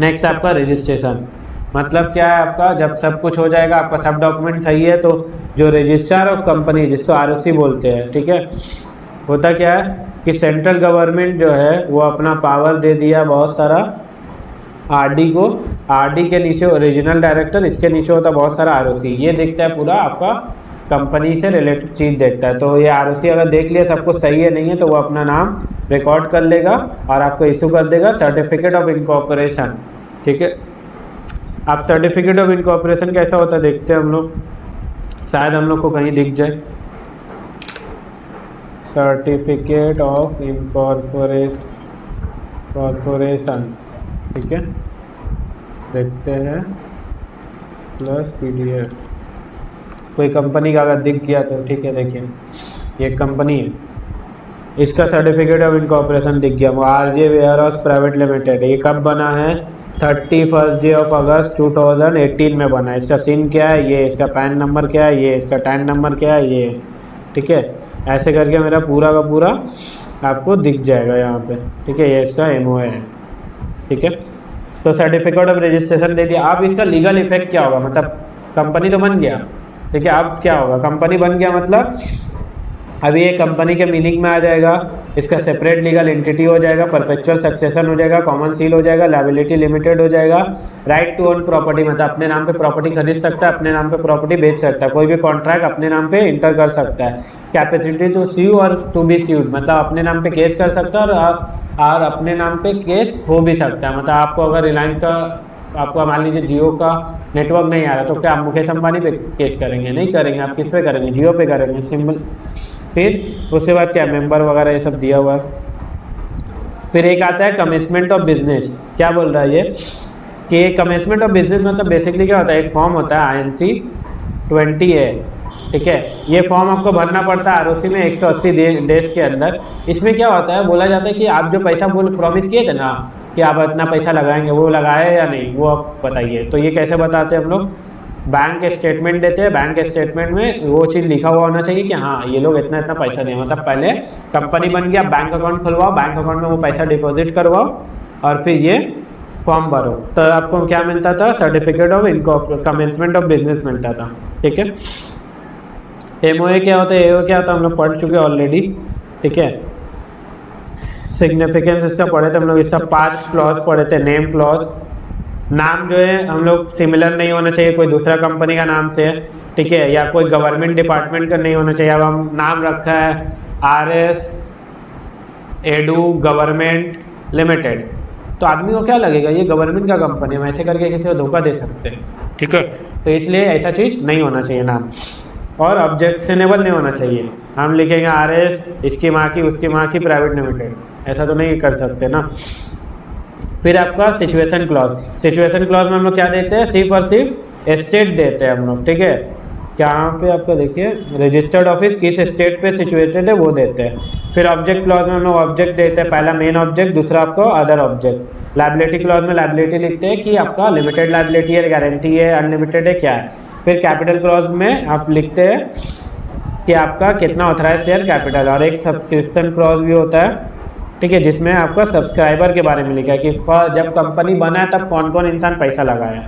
नेक्स्ट आपका रजिस्ट्रेशन, मतलब क्या है आपका, जब सब कुछ हो जाएगा आपका सब डॉक्यूमेंट सही है तो जो रजिस्ट्रार ऑफ कंपनी जिसको आरओसी बोलते हैं, ठीक है, होता क्या है कि सेंट्रल गवर्नमेंट जो है वो अपना पावर दे दिया बहुत सारा आरडी को, आरडी के नीचे रीजनल डायरेक्टर, इसके नीचे होता है बहुत सारा आरओसी। ये देखता है पूरा आपका कंपनी से रिलेटेड चीज़ देखता है। तो ये आरओसी अगर देख लिया सब कुछ सही है नहीं है तो वो अपना नाम रिकॉर्ड कर लेगा और आपको इशू कर देगा सर्टिफिकेट ऑफ इनकॉर्पोरेशन, ठीक है। आप सर्टिफिकेट ऑफ इनकॉर्पोरेशन कैसा होता है देखते हैं हम लोग, शायद हम लोग को कहीं दिख जाए। सर्टिफिकेट ऑफ इनकॉर्पोरेशन, ठीक है, देखते हैं प्लस PDF। कोई कंपनी का अगर दिख गया तो ठीक है, देखिए ये कंपनी है, इसका सर्टिफिकेट ऑफ इनकॉर्पोरेशन दिख गया, वो RJ वेयरहाउस प्राइवेट लिमिटेड। ये कब बना है, 31 अगस्त 2018 में बना है। इसका सिन क्या है ये, इसका पैन नंबर क्या है ये, इसका टैन नंबर क्या है ये, ठीक है। ऐसे करके मेरा पूरा का पूरा आपको दिख जाएगा यहाँ पे, ठीक है। ये इसका MOA है, ठीक है। तो सर्टिफिकेट ऑफ रजिस्ट्रेशन दे दिया। अब इसका लीगल इफेक्ट क्या होगा, मतलब कंपनी तो बन गया, ठीक है। अब क्या होगा, कंपनी बन गया मतलब अभी ये कंपनी के मीनिंग में आ जाएगा, इसका सेपरेट लीगल एंटिटी हो जाएगा, परपेचुअल सक्सेशन हो जाएगा, कॉमन सील हो जाएगा, लायबिलिटी लिमिटेड हो जाएगा, राइट टू ओन प्रॉपर्टी, मतलब अपने नाम पे प्रॉपर्टी खरीद सकता है, अपने नाम पे प्रॉपर्टी बेच सकता है, कोई भी कॉन्ट्रैक्ट अपने नाम पे इंटर कर सकता है, कैपेसिटी टू स्यू और टू बी स्यूड, मतलब अपने नाम पे केस कर सकता है और अपने नाम पे केस हो भी सकता है। मतलब आपको अगर रिलायंस का, आपको मान लीजिए जियो का नेटवर्क नहीं आ रहा तो क्या आप मुकेश अंबानी पे केस करेंगे, नहीं करेंगे, आप किस पे करेंगे, जियो पे करेंगे, सिंपल। फिर उसके बाद क्या, मेंबर वगैरह ये सब दिया हुआ है। फिर एक आता है कमेंसमेंट ऑफ बिजनेस। क्या बोल रहा है ये कि कमेंसमेंट ऑफ बिजनेस मतलब बेसिकली क्या होता है, एक फॉर्म होता है INC 20A, ठीक है। ये फॉर्म आपको भरना पड़ता है ROC में 180 डेज के अंदर। इसमें क्या होता है, बोला जाता है कि आप जो पैसा प्रॉमिस किए थे ना कि आप इतना पैसा लगाएंगे, वो लगाए या नहीं वो आप बताइए। तो ये कैसे बताते हैं हम लोग, बैंक स्टेटमेंट देते हैं, बैंक स्टेटमेंट में वो चीज़ लिखा हुआ होना चाहिए कि हाँ ये लोग इतना इतना पैसा दें, मतलब पहले कंपनी बन गया, बैंक अकाउंट खुलवाओ, बैंक अकाउंट में वो पैसा डिपॉजिट करवाओ और फिर ये फॉर्म भरो, तो आपको क्या मिलता था, certificate of commencement of business मिलता था, ठीक है। MOA क्या होता है, AOA क्या होता है हम लोग पढ़ चुके ऑलरेडी, ठीक है। सिग्निफिकेंस इसका पढ़े थे हम लोग, इसका 5 क्लॉज पढ़े थे। नेम क्लॉज, नाम जो है हम लोग सिमिलर नहीं होना चाहिए कोई दूसरा कंपनी का नाम से, ठीक है, या कोई गवर्नमेंट डिपार्टमेंट का नहीं होना चाहिए। अब हम नाम रखा है RS एडू गवर्नमेंट लिमिटेड, तो आदमी को क्या लगेगा ये गवर्नमेंट का कंपनी है, ऐसे करके किसी को धोखा दे सकते हैं, ठीक है। तो इसलिए ऐसा चीज़ नहीं होना चाहिए नाम, और ऑब्जेक्शनेबल नहीं होना चाहिए। हम लिखेंगे RS इसकी माँ की उसकी माँ की प्राइवेट लिमिटेड, ऐसा तो नहीं कर सकते ना। फिर आपका सिचुएशन क्लॉज, सिचुएशन क्लॉज में हम लोग क्या देते हैं, सिर्फ और सिर्फ स्टेट देते हैं हम लोग, ठीक है। यहाँ पे आपका देखिए रजिस्टर्ड ऑफिस किस स्टेट पे सिचुएटेड है वो देते हैं। फिर ऑब्जेक्ट क्लॉज में हम लोग ऑब्जेक्ट देते हैं, पहला मेन ऑब्जेक्ट, दूसरा आपको अदर ऑब्जेक्ट। लायबिलिटी क्लॉज में लायबिलिटी लिखते हैं कि आपका लिमिटेड लायबिलिटी है, गारंटी है, अनलिमिटेड है, क्या है। फिर कैपिटल क्लॉज में आप लिखते हैं कि आपका कितना ऑथराइज शेयर कैपिटल, और एक सब्सक्रिप्शन क्लॉज भी होता है, ठीक है, जिसमें आपका सब्सक्राइबर के बारे में लिखा है कि जब कंपनी बना है तब कौन कौन इंसान पैसा लगाया,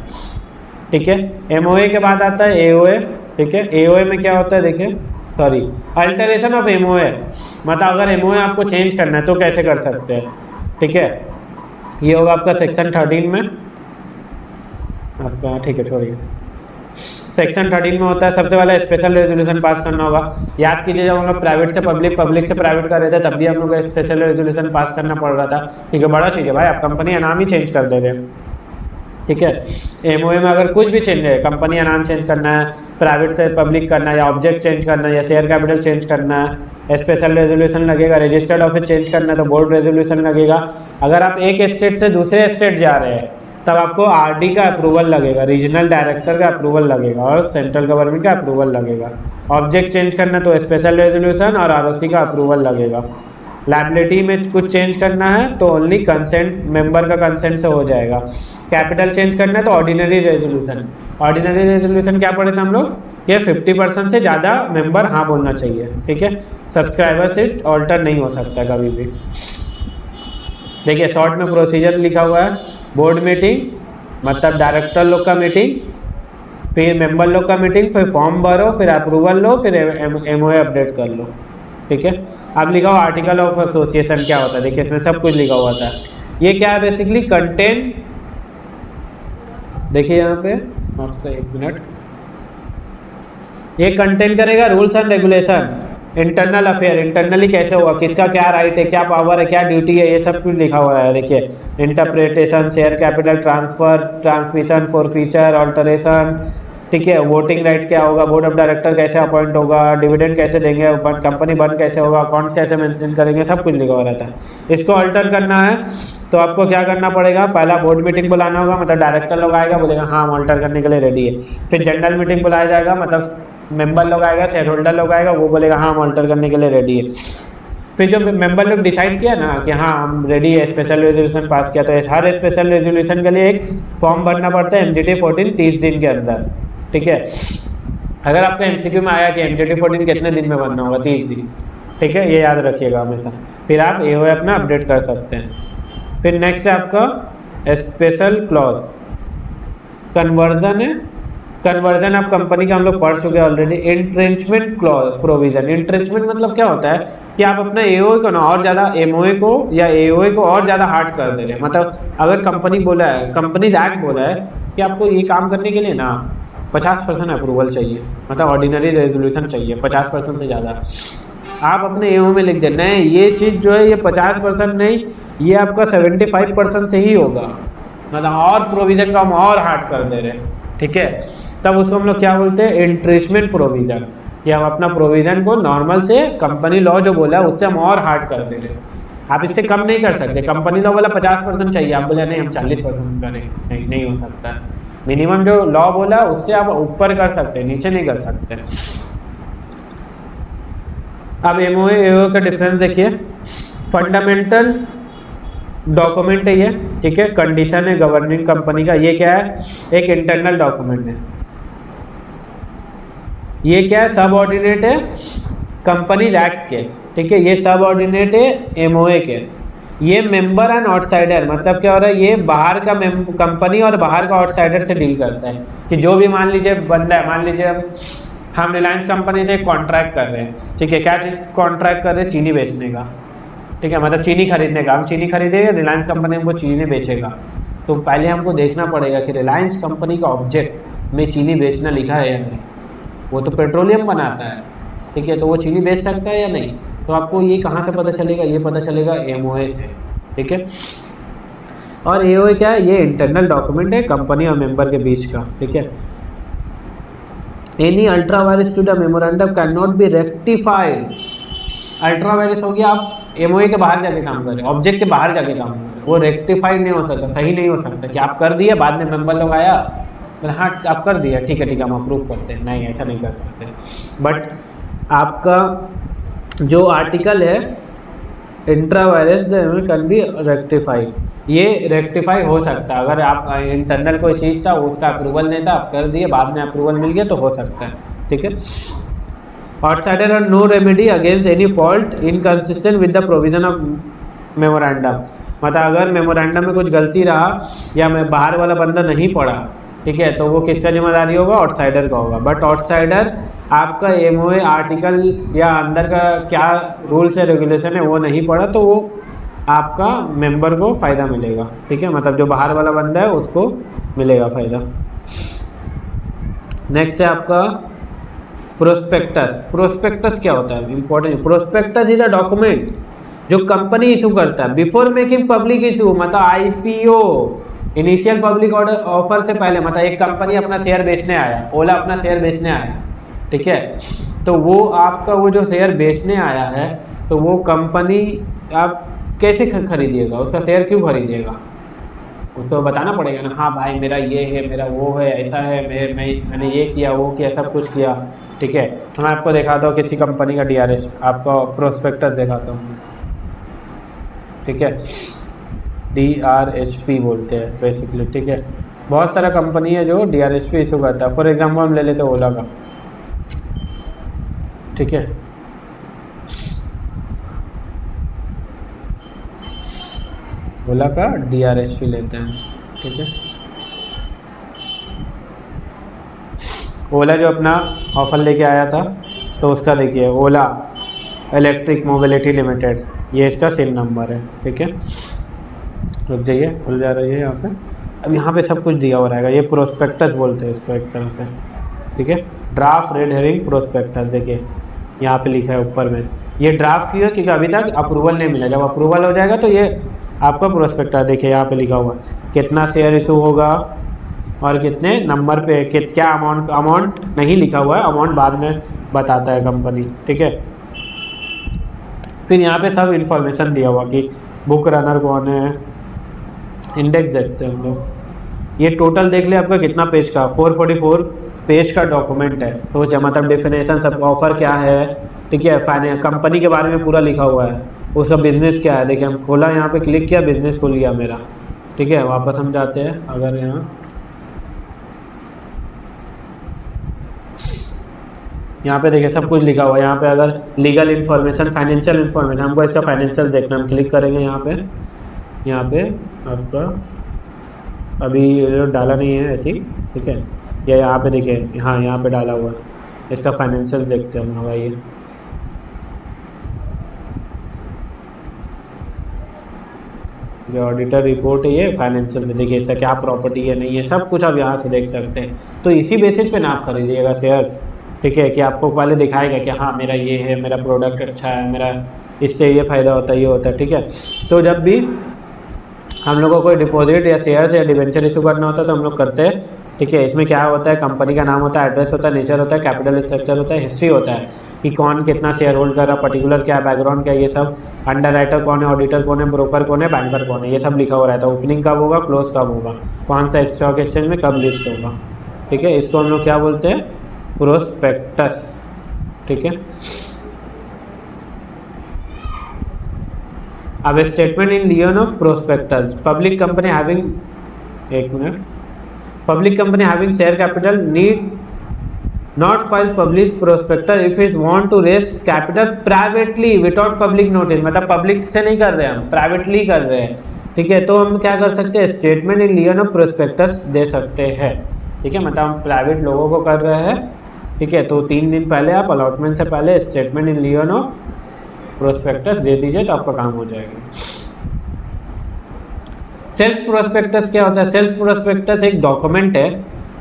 ठीक है। MOA के बाद आता है AOA, ठीक है। AOA में क्या होता है देखिए, सॉरी, अल्टरेशन ऑफ MOA, मतलब अगर MOA आपको चेंज करना है तो कैसे कर सकते हैं, ठीक है। ये होगा आपका सेक्शन 13 में आपका, ठीक है, छोड़िए। सेक्शन 13 में होता है सबसे पहले स्पेशल रेजोल्यूशन पास करना होगा। याद कीजिए जब हम लोग प्राइवेट से पब्लिक, पब्लिक से प्राइवेट कर रहे थे तब भी हम लोग स्पेशल रेजोल्यूशन पास करना पड़ रहा था, ठीक है। बड़ा चीज़ है भाई, आप कंपनी का नाम ही चेंज कर दे रहे हैं, ठीक है। MOA में अगर कुछ भी चेंज है, कंपनी का नाम चेंज करना है, प्राइवेट से पब्लिक करना है, या ऑब्जेक्ट चेंज करना है, या शेयर कैपिटल चेंज करना है, स्पेशल रेजोल्यूशन लगेगा। रजिस्टर्ड ऑफिस चेंज करना है तो बोर्ड रेजोल्यूशन लगेगा। अगर आप एक स्टेट से दूसरे स्टेट जा रहे हैं तब आपको आरडी का अप्रूवल लगेगा, रीजनल डायरेक्टर का अप्रूवल लगेगा और सेंट्रल गवर्नमेंट का अप्रूवल लगेगा। ऑब्जेक्ट चेंज करना तो स्पेशल रेजोल्यूशन और आरओसी का अप्रूवल लगेगा। लायबिलिटी में कुछ चेंज करना है तो ओनली कंसेंट, मेंबर का कंसेंट से हो जाएगा। कैपिटल चेंज करना है तो ऑर्डिनरी रेजोल्यूशन। ऑर्डिनरी रेजोल्यूशन क्या पढ़े थे हम लोग, ये 50% से ज़्यादा मेंबर हाँ बोलना चाहिए, ठीक है। सब्सक्राइबर सीट ऑल्टर नहीं हो सकता कभी भी। देखिए शॉर्ट में प्रोसीजर लिखा हुआ है, बोर्ड मीटिंग मतलब डायरेक्टर लोग का मीटिंग, फिर मेंबर लोग का मीटिंग, फिर फॉर्म भरो, फिर अप्रूवल लो, फिर एमओए अपडेट कर लो, ठीक है। अब लिखा हुआ आर्टिकल ऑफ एसोसिएशन क्या होता है, देखिए इसमें सब कुछ लिखा हुआ था। ये क्या है बेसिकली, कंटेंट, देखिए यहाँ पे मस्त, एक मिनट, ये कंटेंट करेगा rules and regulation, internal affair, internally कैसे होगा, किसका क्या राइट है, क्या पावर है, क्या ड्यूटी है, ये सब कुछ लिखा हुआ है। देखिए interpretation, share capital transfer, transmission, forfeiture, alteration, ठीक है। वोटिंग राइट क्या होगा, बोर्ड ऑफ डायरेक्टर कैसे अपॉइंट होगा, डिविडेंड कैसे देंगे, कंपनी बंद कैसे होगा, अकाउंट्स कैसे मेंटेन करेंगे, सब कुछ लिखा हुआ रहता है। इसको अल्टर करना है तो आपको क्या करना पड़ेगा, पहला बोर्ड मीटिंग बुलाना होगा, मतलब डायरेक्टर लोग आएगा, बोलेगा हाँ हम अल्टर करने के लिए रेडी है। फिर जनरल मीटिंग बुलाया जाएगा, मतलब मेंबर लोग आएगा, शेयर होल्डर लोग आएगा, वो बोलेगा हाँ हम अल्टर करने के लिए रेडी है। फिर जो मेंबर लोग डिसाइड किया ना कि हाँ हम रेडी है, स्पेशल रेजोल्यूशन पास किया, तो हर स्पेशल रेजोल्यूशन के लिए एक फॉर्म भरना पड़ता है MGT 14 30 दिन के अंदर, ठीक है। अगर आपका MCQ में आया कि MGT 14 कितने दिन में बनना होगा, 30 दिन, ठीक है, ये याद रखिएगा हमेशा। फिर आप AOA अपना अपडेट कर सकते हैं। फिर नेक्स्ट है आपका स्पेशल क्लॉज, कन्वर्जन है। कन्वर्जन आप कंपनी का हम लोग पढ़ चुके हैं already. Entrenchment clause provision, entrenchment मतलब क्या होता है कि आप अपने AOA को ना और ज़्यादा MOA को या AOA को और ज़्यादा हार्ड कर दे रहे हैं। मतलब अगर कंपनी बोला है, कंपनीज एक्ट बोला है कि आपको ये काम करने के लिए ना 50% अप्रूवल चाहिए, मतलब ऑर्डिनरी रेजोल्यूशन चाहिए 50% से ज़्यादा, आप अपने AOA में लिख देना है ये चीज़ जो है ये 50% नहीं, ये आपका 75% से ही होगा, मतलब और प्रोविज़न का हम और हार्ड कर दे रहे हैं, ठीक है। तब उसको हम लोग क्या बोलते हैं, एंट्रेंचमेंट प्रोविज़न, कि हम अपना प्रोविज़न को नॉर्मल से कंपनी लॉ जो बोला है उससे हम और हार्ड कर दे रहे हैं। आप इससे कम नहीं कर सकते। कंपनी लॉ वाला 50% चाहिए, आप बोले नहीं हम 40% करें, नहीं हो सकता। मिनिमम जो लॉ बोला उससे आप ऊपर कर सकते हैं, नीचे नहीं कर सकते। अब MOA AOA का डिफरेंस देखिए। फंडामेंटल डॉक्यूमेंट है ये, ठीक है, कंडीशन है गवर्निंग कंपनी का। ये क्या है, एक इंटरनल डॉक्यूमेंट है। ये क्या है, सब ऑर्डिनेट है कंपनीज एक्ट के, ठीक है। ये सब ऑर्डिनेट है MOA के। ये मेंबर एंड आउटसाइडर, मतलब क्या हो रहा है, ये बाहर का कंपनी और बाहर का आउटसाइडर से डील करता है। कि जो भी मान लीजिए बंदा है, मान लीजिए हम रिलायंस कंपनी से कॉन्ट्रैक्ट कर रहे हैं, ठीक है, क्या चीज़ कॉन्ट्रैक्ट कर रहे हैं, चीनी बेचने का, ठीक है, मतलब चीनी खरीदने का। हम चीनी खरीदेंगे, रिलायंस कंपनी हमको चीनी बेचेगा, तो पहले हमको देखना पड़ेगा कि रिलायंस कंपनी का ऑब्जेक्ट में चीनी बेचना लिखा है या नहीं। वो तो पेट्रोलियम बनाता है, ठीक है, तो वो चीनी बेच सकता है या नहीं। तो आपको ये कहाँ से पता चलेगा, ये पता चलेगा MOA से, ठीक है। और AOA क्या है, ये इंटरनल डॉक्यूमेंट है कंपनी और मेंबर के बीच का, ठीक है। Any ultra vires to the memorandum can not be rectified. Ultra vires हो गया, आप MOA के बाहर जाके काम कर रहे हैं, ऑब्जेक्ट के बाहर जाके काम कर रहे हैं, वो रेक्टिफाइड नहीं हो सकता, सही नहीं हो सकता कि आप कर दिए, बाद में मेंबर लोग आया हाँ आप कर दिया, ठीक है हम अप्रूव करते हैं, नहीं ऐसा नहीं कर सकते। बट आपका जो आर्टिकल है intra virus can be rectified, ये रेक्टिफाई हो सकता है। अगर आप इंटरनल कोई चीज़ था उसका अप्रूवल नहीं था, आप कर दिए, बाद में अप्रूवल मिल गया तो हो सकता है, ठीक है। आउटसाइडर और no remedy against any fault inconsistent with the provision of memorandum, मतलब अगर मेमोरेंडम में कुछ गलती रहा या मैं बाहर वाला बंदा नहीं पढ़ा, ठीक है, तो वो किसका जिम्मेदारी होगा, आउटसाइडर का होगा। बट आउटसाइडर आपका MOA आर्टिकल या अंदर का क्या रूल्स है रेगुलेशन है वो नहीं पढ़ा, तो वो आपका मेंबर को फ़ायदा मिलेगा, ठीक है, मतलब जो बाहर वाला बंदा है उसको मिलेगा फ़ायदा। नेक्स्ट है आपका प्रोस्पेक्टस। प्रोस्पेक्टस क्या होता है, important. Prospectus is a document जो कंपनी इशू करता है बिफोर मेकिंग पब्लिक इशू, मतलब IPO, इनिशियल पब्लिक ऑफर से पहले। मतलब एक कंपनी अपना शेयर बेचने आया, ओला अपना शेयर बेचने आया, ठीक है, तो वो आपका वो जो शेयर बेचने आया है, तो वो कंपनी आप कैसे खरीदिएगा, उसका शेयर क्यों खरीदिएगा, उसको बताना पड़ेगा ना, हाँ भाई मेरा ये है, मेरा वो है, ऐसा है, मैंने ये किया वो किया सब कुछ किया। ठीक है, तो मैं आपको दिखाता हूँ किसी कंपनी का DRS, आपको प्रोस्पेक्टस दिखाता हूँ। ठीक है, DRHP बोलते हैं बेसिकली। ठीक है, बहुत सारा कंपनी है जो DRHP इशू करता है। फॉर एग्जाम्पल हम ले लेते हैं ओला का। ठीक है, ओला का DRHP लेते हैं। ठीक है, ओला जो अपना ऑफर लेके आया था, तो उसका देखिए ओला इलेक्ट्रिक मोबिलिटी लिमिटेड, ये इसका सिम नंबर है। ठीक है, रुक जाइए, खुल जा रही है यहाँ पे। अब यहाँ पे सब कुछ दिया हुआ रहेगा, ये प्रोस्पेक्टस बोलते हैं इसको एक तरह से। ठीक है, ड्राफ्ट रेड हेरिंग प्रोस्पेक्टस, देखिए यहाँ पे लिखा है ऊपर में। ये ड्राफ्ट क्यों है, क्योंकि अभी तक अप्रूवल नहीं मिला। जब अप्रूवल हो जाएगा तो ये आपका प्रोस्पेक्टस, देखिए यहाँ पे लिखा हुआ कितना शेयर इशू होगा और कितने नंबर पे, क्या अमाउंट नहीं लिखा हुआ है, अमाउंट बाद में बताता है कंपनी। ठीक है, फिर यहाँ पे सब इन्फॉर्मेशन दिया हुआ कि बुक रनर कौन है, इंडेक्स देखते हैं हम लोग। ये टोटल देख ले आपका कितना पेज का, 444 पेज का डॉक्यूमेंट है। सोचे मतलब डेफिनेशन सब, ऑफर क्या है, ठीक है, फाइनेंस कंपनी के बारे में पूरा लिखा हुआ है, उसका बिजनेस क्या है। देखिए हम खोला, यहाँ पे क्लिक किया, बिजनेस खुल गया मेरा। ठीक है, वापस हम जाते हैं, अगर यहाँ पे देखिए सब कुछ लिखा हुआ है। यहाँ पे अगर लीगल इन्फॉर्मेशन, फाइनेंशियल इन्फॉर्मेशन, हमको इसका फाइनेंशियल देखना, हम क्लिक करेंगे यहाँ पे आपका अभी डाला नहीं है आई थिंक। ठीक है, या यहाँ पे देखिए, हाँ यहाँ पे डाला हुआ है, इसका फाइनेंशियल देखते हैं हम। भाई ये ऑडिटर रिपोर्ट है, ये फाइनेंशियल में देखिए इसका क्या प्रॉपर्टी है नहीं है, सब कुछ आप यहाँ से देख सकते हैं। तो इसी बेसिस पे ना आप खरीदिएगा शेयर्स। ठीक है, कि आपको पहले दिखाएगा कि हाँ मेरा ये है, मेरा प्रोडक्ट अच्छा है, मेरा इससे ये फ़ायदा होता है, ये होता है। ठीक है, तो जब भी हम लोगों को कोई डिपॉजिट या शेयर्स या डिवेंचर इशू करना होता है तो हम लोग करते हैं। ठीक है, इसमें क्या होता है, कंपनी का नाम होता है, एड्रेस होता है, नेचर होता है, कैपिटल स्ट्रक्चर होता है, हिस्ट्री होता है कि कौन कितना शेयर होल्ड कर रहा है, पर्टिकुलर क्या बैकग्राउंड क्या है, ये सब, अंडर राइटर कौन है, ऑडिटर कौन है, ब्रोकर कौन है, बैंकर कौन है, ये सब लिखा हुआ रहता है। ओपनिंग कब होगा, क्लोज कब होगा, कौन सा स्टॉक एक्सचेंज में कब लिस्ट होगा। ठीक है, इसको हम लोग क्या बोलते हैं, प्रोस्पेक्टस। ठीक है, अब statement in lieu of prospectus, public company having, एक minute, public company having share capital need not file publish prospectus if is want to raise capital privately without public notice, मतलब पब्लिक से नहीं कर रहे हैं हम, प्राइवेटली कर रहे हैं। ठीक है, तो हम क्या कर सकते हैं, statement in lieu of prospectus दे सकते हैं। ठीक है, मतलब हम प्राइवेट लोगों को कर रहे हैं। ठीक है, तो 3 दिन पहले आप अलॉटमेंट से पहले statement in lieu of prospectus दे दीजिए तो आपका काम हो जाएगा। सेल्फ प्रोस्पेक्टस क्या होता है, सेल्फ प्रोस्पेक्टस एक डॉक्यूमेंट है।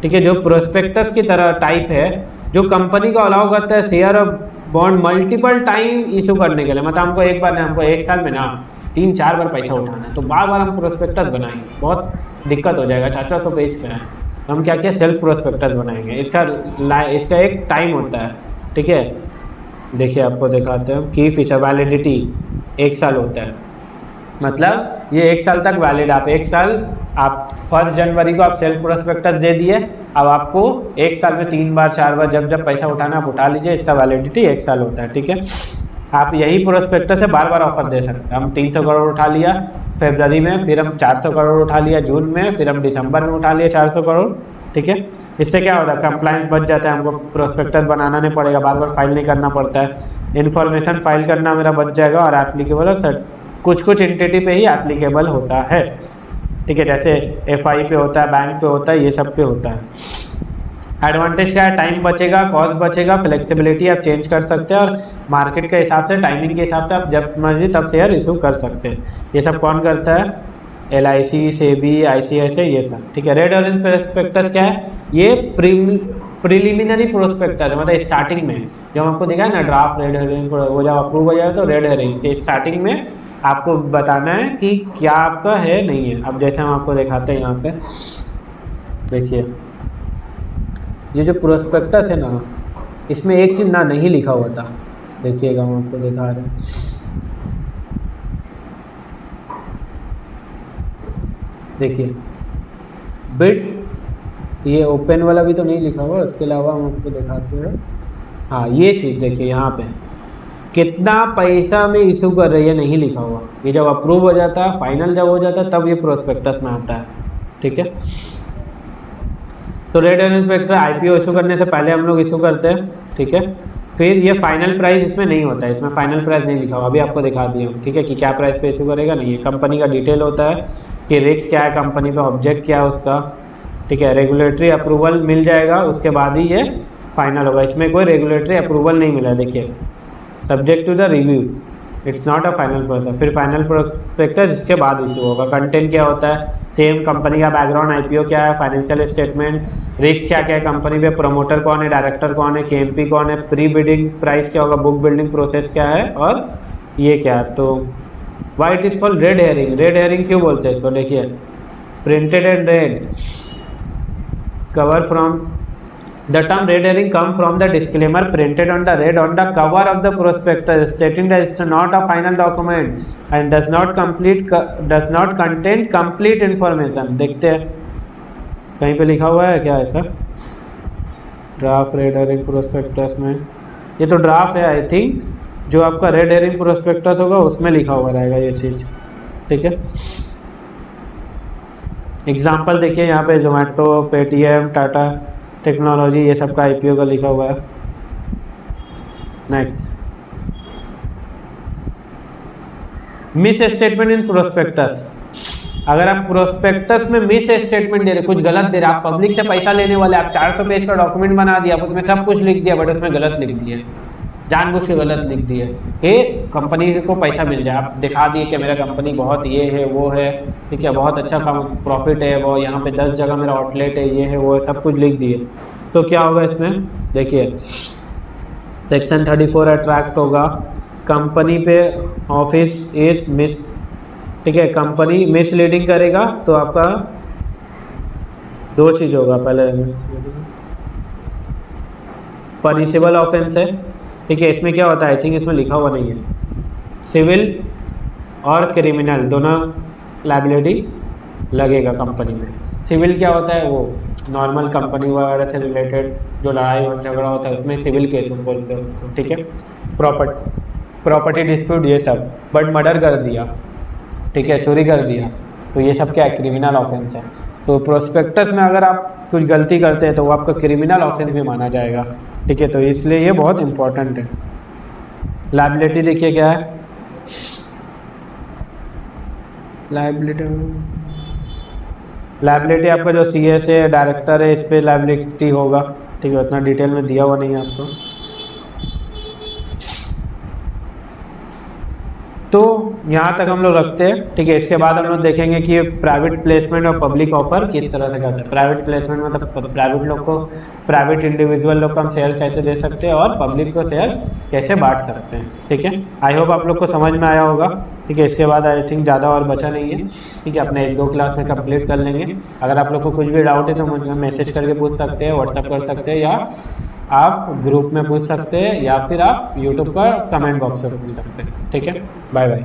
ठीक है, जो प्रोस्पेक्टस की तरह टाइप है, जो कंपनी को अलाउ करता है शेयर और बॉन्ड मल्टीपल टाइम इशू करने के लिए। मतलब हमको एक बार नहीं, हमको एक साल में ना 3-4 बार पैसा उठाना है, तो बार बार हम प्रोस्पेक्टस बनाएंगे, बहुत दिक्कत हो जाएगा। 400 पेज पे है, हम क्या किया, सेल्फ प्रोस्पेक्टस बनाएंगे। इसका एक टाइम होता है। ठीक है, देखिए आपको दिखाते हैं, की फीचर वैलिडिटी 1 साल होता है, मतलब ये 1 साल तक वैलिड। आप 1 साल, आप 1 जनवरी को आप सेल्फ प्रोस्पेक्टस दे दिए, अब आपको 1 साल में 3 बार 4 बार जब जब पैसा उठाना आप उठा लीजिए, इसका वैलिडिटी 1 साल होता है। ठीक है, आप यही प्रोस्पेक्टस से बार बार ऑफर दे सकते हैं। हम 300 करोड़ उठा लिया फरवरी में, फिर हम 400 करोड़ उठा लिया जून में, फिर हम दिसंबर में उठा लिया 400 करोड़। ठीक है, इससे क्या होता है, कंप्लायंस बच जाता है, हमको प्रोस्पेक्टस बनाना नहीं पड़ेगा, बार बार फाइल नहीं करना पड़ता है, इन्फॉर्मेशन फाइल करना मेरा बच जाएगा और एप्लीकेबल है कुछ एंटिटी पे ही एप्लीकेबल होता है। ठीक है, जैसे FI पे होता है, बैंक पे होता है, ये सब पे होता है। एडवांटेज क्या है, टाइम बचेगा, कॉस्ट बचेगा, फ्लेक्सिबिलिटी आप चेंज कर सकते हैं और मार्केट के हिसाब से, टाइमिंग के हिसाब से आप जब मर्जी तब शेयर इशू कर सकते हैं। ये सब कौन करता है, LIC, SEBI, ICICI, ये सब। ठीक है, रेड ऑरेंज प्रोस्पेक्टस क्या है, ये प्रिलिमिनरी प्रोस्पेक्टस है, मतलब स्टार्टिंग में जब आपको देखा है ना ड्राफ्ट रेड हेरिंग, वो जब अप्रूव हो जाए तो रेड हेरिंग के स्टार्टिंग में आपको बताना है कि क्या आपका है नहीं है। अब जैसे हम आपको दिखाते हैं, यहाँ पे देखिए, ये जो प्रोस्पेक्टस है ना, इसमें एक चीज़ ना नहीं लिखा हुआ था, देखिएगा हम आपको दिखा रहे हैं। देखिए बिड, ये ओपन वाला भी तो नहीं लिखा हुआ, इसके अलावा हम आपको दिखाते हैं। हाँ ये चीज़ देखिए यहाँ पे कितना पैसा में इशू कर रही है नहीं लिखा हुआ। ये जब अप्रूव हो जाता है, फाइनल जब हो जाता है, तब ये प्रोस्पेक्टस में आता है। ठीक है, तो red and prospectus IPO issue करने से पहले हम लोग इशू करते हैं। ठीक है, फिर ये फाइनल प्राइस इसमें नहीं होता है, इसमें फाइनल प्राइस नहीं लिखा हुआ, अभी आपको दिखा दिया। ठीक है, कि क्या प्राइस पे इशू करेगा, नहीं है कंपनी का डिटेल होता है कि रिस्क क्या है कंपनी पे, ऑब्जेक्ट क्या है उसका। ठीक है, रेगुलेटरी अप्रूवल मिल जाएगा, उसके बाद ही ये फाइनल होगा। इसमें कोई रेगुलेटरी अप्रूवल नहीं मिला है, देखिए subject to the review, it's not a final process. फिर फाइनल प्रोस्पेक्टस इसके बाद इशू होगा। कंटेंट क्या होता है, सेम कंपनी का बैकग्राउंड, आईपीओ क्या है, फाइनेंशियल स्टेटमेंट, रिस्क क्या क्या है कंपनी पे, प्रमोटर कौन है, डायरेक्टर कौन है, केएमपी कौन है, प्री बिडिंग प्राइस क्या होगा, बुक बिल्डिंग प्रोसेस क्या है, और ये क्या है। तो why it is called red hearing. Red hearing क्यों बोलते हैं इसको, देखिए printed and red cover from the term red herring come from the disclaimer printed on the red on the cover of the prospectus stating that it's not a final document and does not contain complete information। देखते हैं कहीं पे लिखा हुआ है क्या ऐसा, draft red herring prospectus में, ये तो ड्राफ्ट है आई थिंक, जो आपका रेड हेरिंग प्रोस्पेक्टस होगा उसमें लिखा हुआ रहेगा ये चीज़। ठीक है, एग्जाम्पल देखिए यहाँ पे जोमेटो, पेटीएम, टाटा टेक्नोलॉजी, ये सब का आईपीओ का लिखा हुआ है। Next, miss statement in prospectus. अगर आप प्रोस्पेक्टस में मिस स्टेटमेंट दे रहे, कुछ गलत दे रहे, आप पब्लिक से पैसा लेने वाले, आप 400 पेज का डॉक्यूमेंट बना दिया, आप उसमें सब कुछ लिख दिया, बट उसमें गलत लिख दिया, जानबूझ के गलत लिख दिए, ये कंपनी को पैसा मिल जाए। आप दिखा दिए कि मेरा कंपनी बहुत ये है वो है, ठीक है, बहुत अच्छा प्रॉफिट है, वो यहाँ पे 10 जगह मेरा आउटलेट है, ये है वो है, सब कुछ लिख दिए, तो क्या होगा इसमें, देखिए सेक्शन 34 अट्रैक्ट होगा। कंपनी पे ऑफिस इज मिस, ठीक है, कंपनी मिसलीडिंग करेगा तो आपका 2 चीज़ होगा। पहले पनिशेबल ऑफेंस है, ठीक है, इसमें क्या होता है, आई थिंक इसमें लिखा हुआ नहीं है, सिविल और क्रिमिनल दोनों लायबिलिटी लगेगा कंपनी में। सिविल क्या होता है, वो नॉर्मल कंपनी वगैरह से रिलेटेड जो लड़ाई और झगड़ा होता है उसमें सिविल केस बोलते हैं उसको। ठीक है, प्रॉपर्टी डिस्प्यूट ये सब, बट मर्डर कर दिया, ठीक है, चोरी कर दिया, तो ये सब क्या है, क्रिमिनल ऑफेंस है। तो प्रोस्पेक्टस में अगर आप कुछ गलती करते हैं तो वो आपका क्रिमिनल ऑफेंस भी माना जाएगा। ठीक है, तो इसलिए ये बहुत इंपॉर्टेंट है। लायबिलिटी देखिए क्या है, लायबिलिटी आपका जो सीएस है, डायरेक्टर है, इस पर लायबिलिटी होगा। ठीक है, उतना डिटेल में दिया हुआ नहीं है आपको। तो यहाँ तक हम लोग रखते हैं। ठीक है, इसके बाद हम लोग देखेंगे कि प्राइवेट प्लेसमेंट और पब्लिक ऑफर किस तरह से करते हैं। प्राइवेट प्लेसमेंट मतलब प्राइवेट लोग को, प्राइवेट इंडिविजुअल लोग को हम शेयर कैसे दे सकते हैं और पब्लिक को शेयर कैसे बांट सकते हैं। ठीक है, आई होप आप लोग को समझ में आया होगा। ठीक है, इसके बाद आई थिंक ज़्यादा और बचा नहीं है। ठीक है, अपने 1-2 क्लास में कंप्लीट कर लेंगे। अगर आप लोग को कुछ भी डाउट है तो मुझे मैसेज करके पूछ सकते हैं, व्हाट्सअप कर सकते हैं, या आप ग्रुप में पूछ सकते हैं, या फिर आप यूट्यूब पर कमेंट बॉक्स में पूछ सकते हैं। ठीक है, बाय बाय।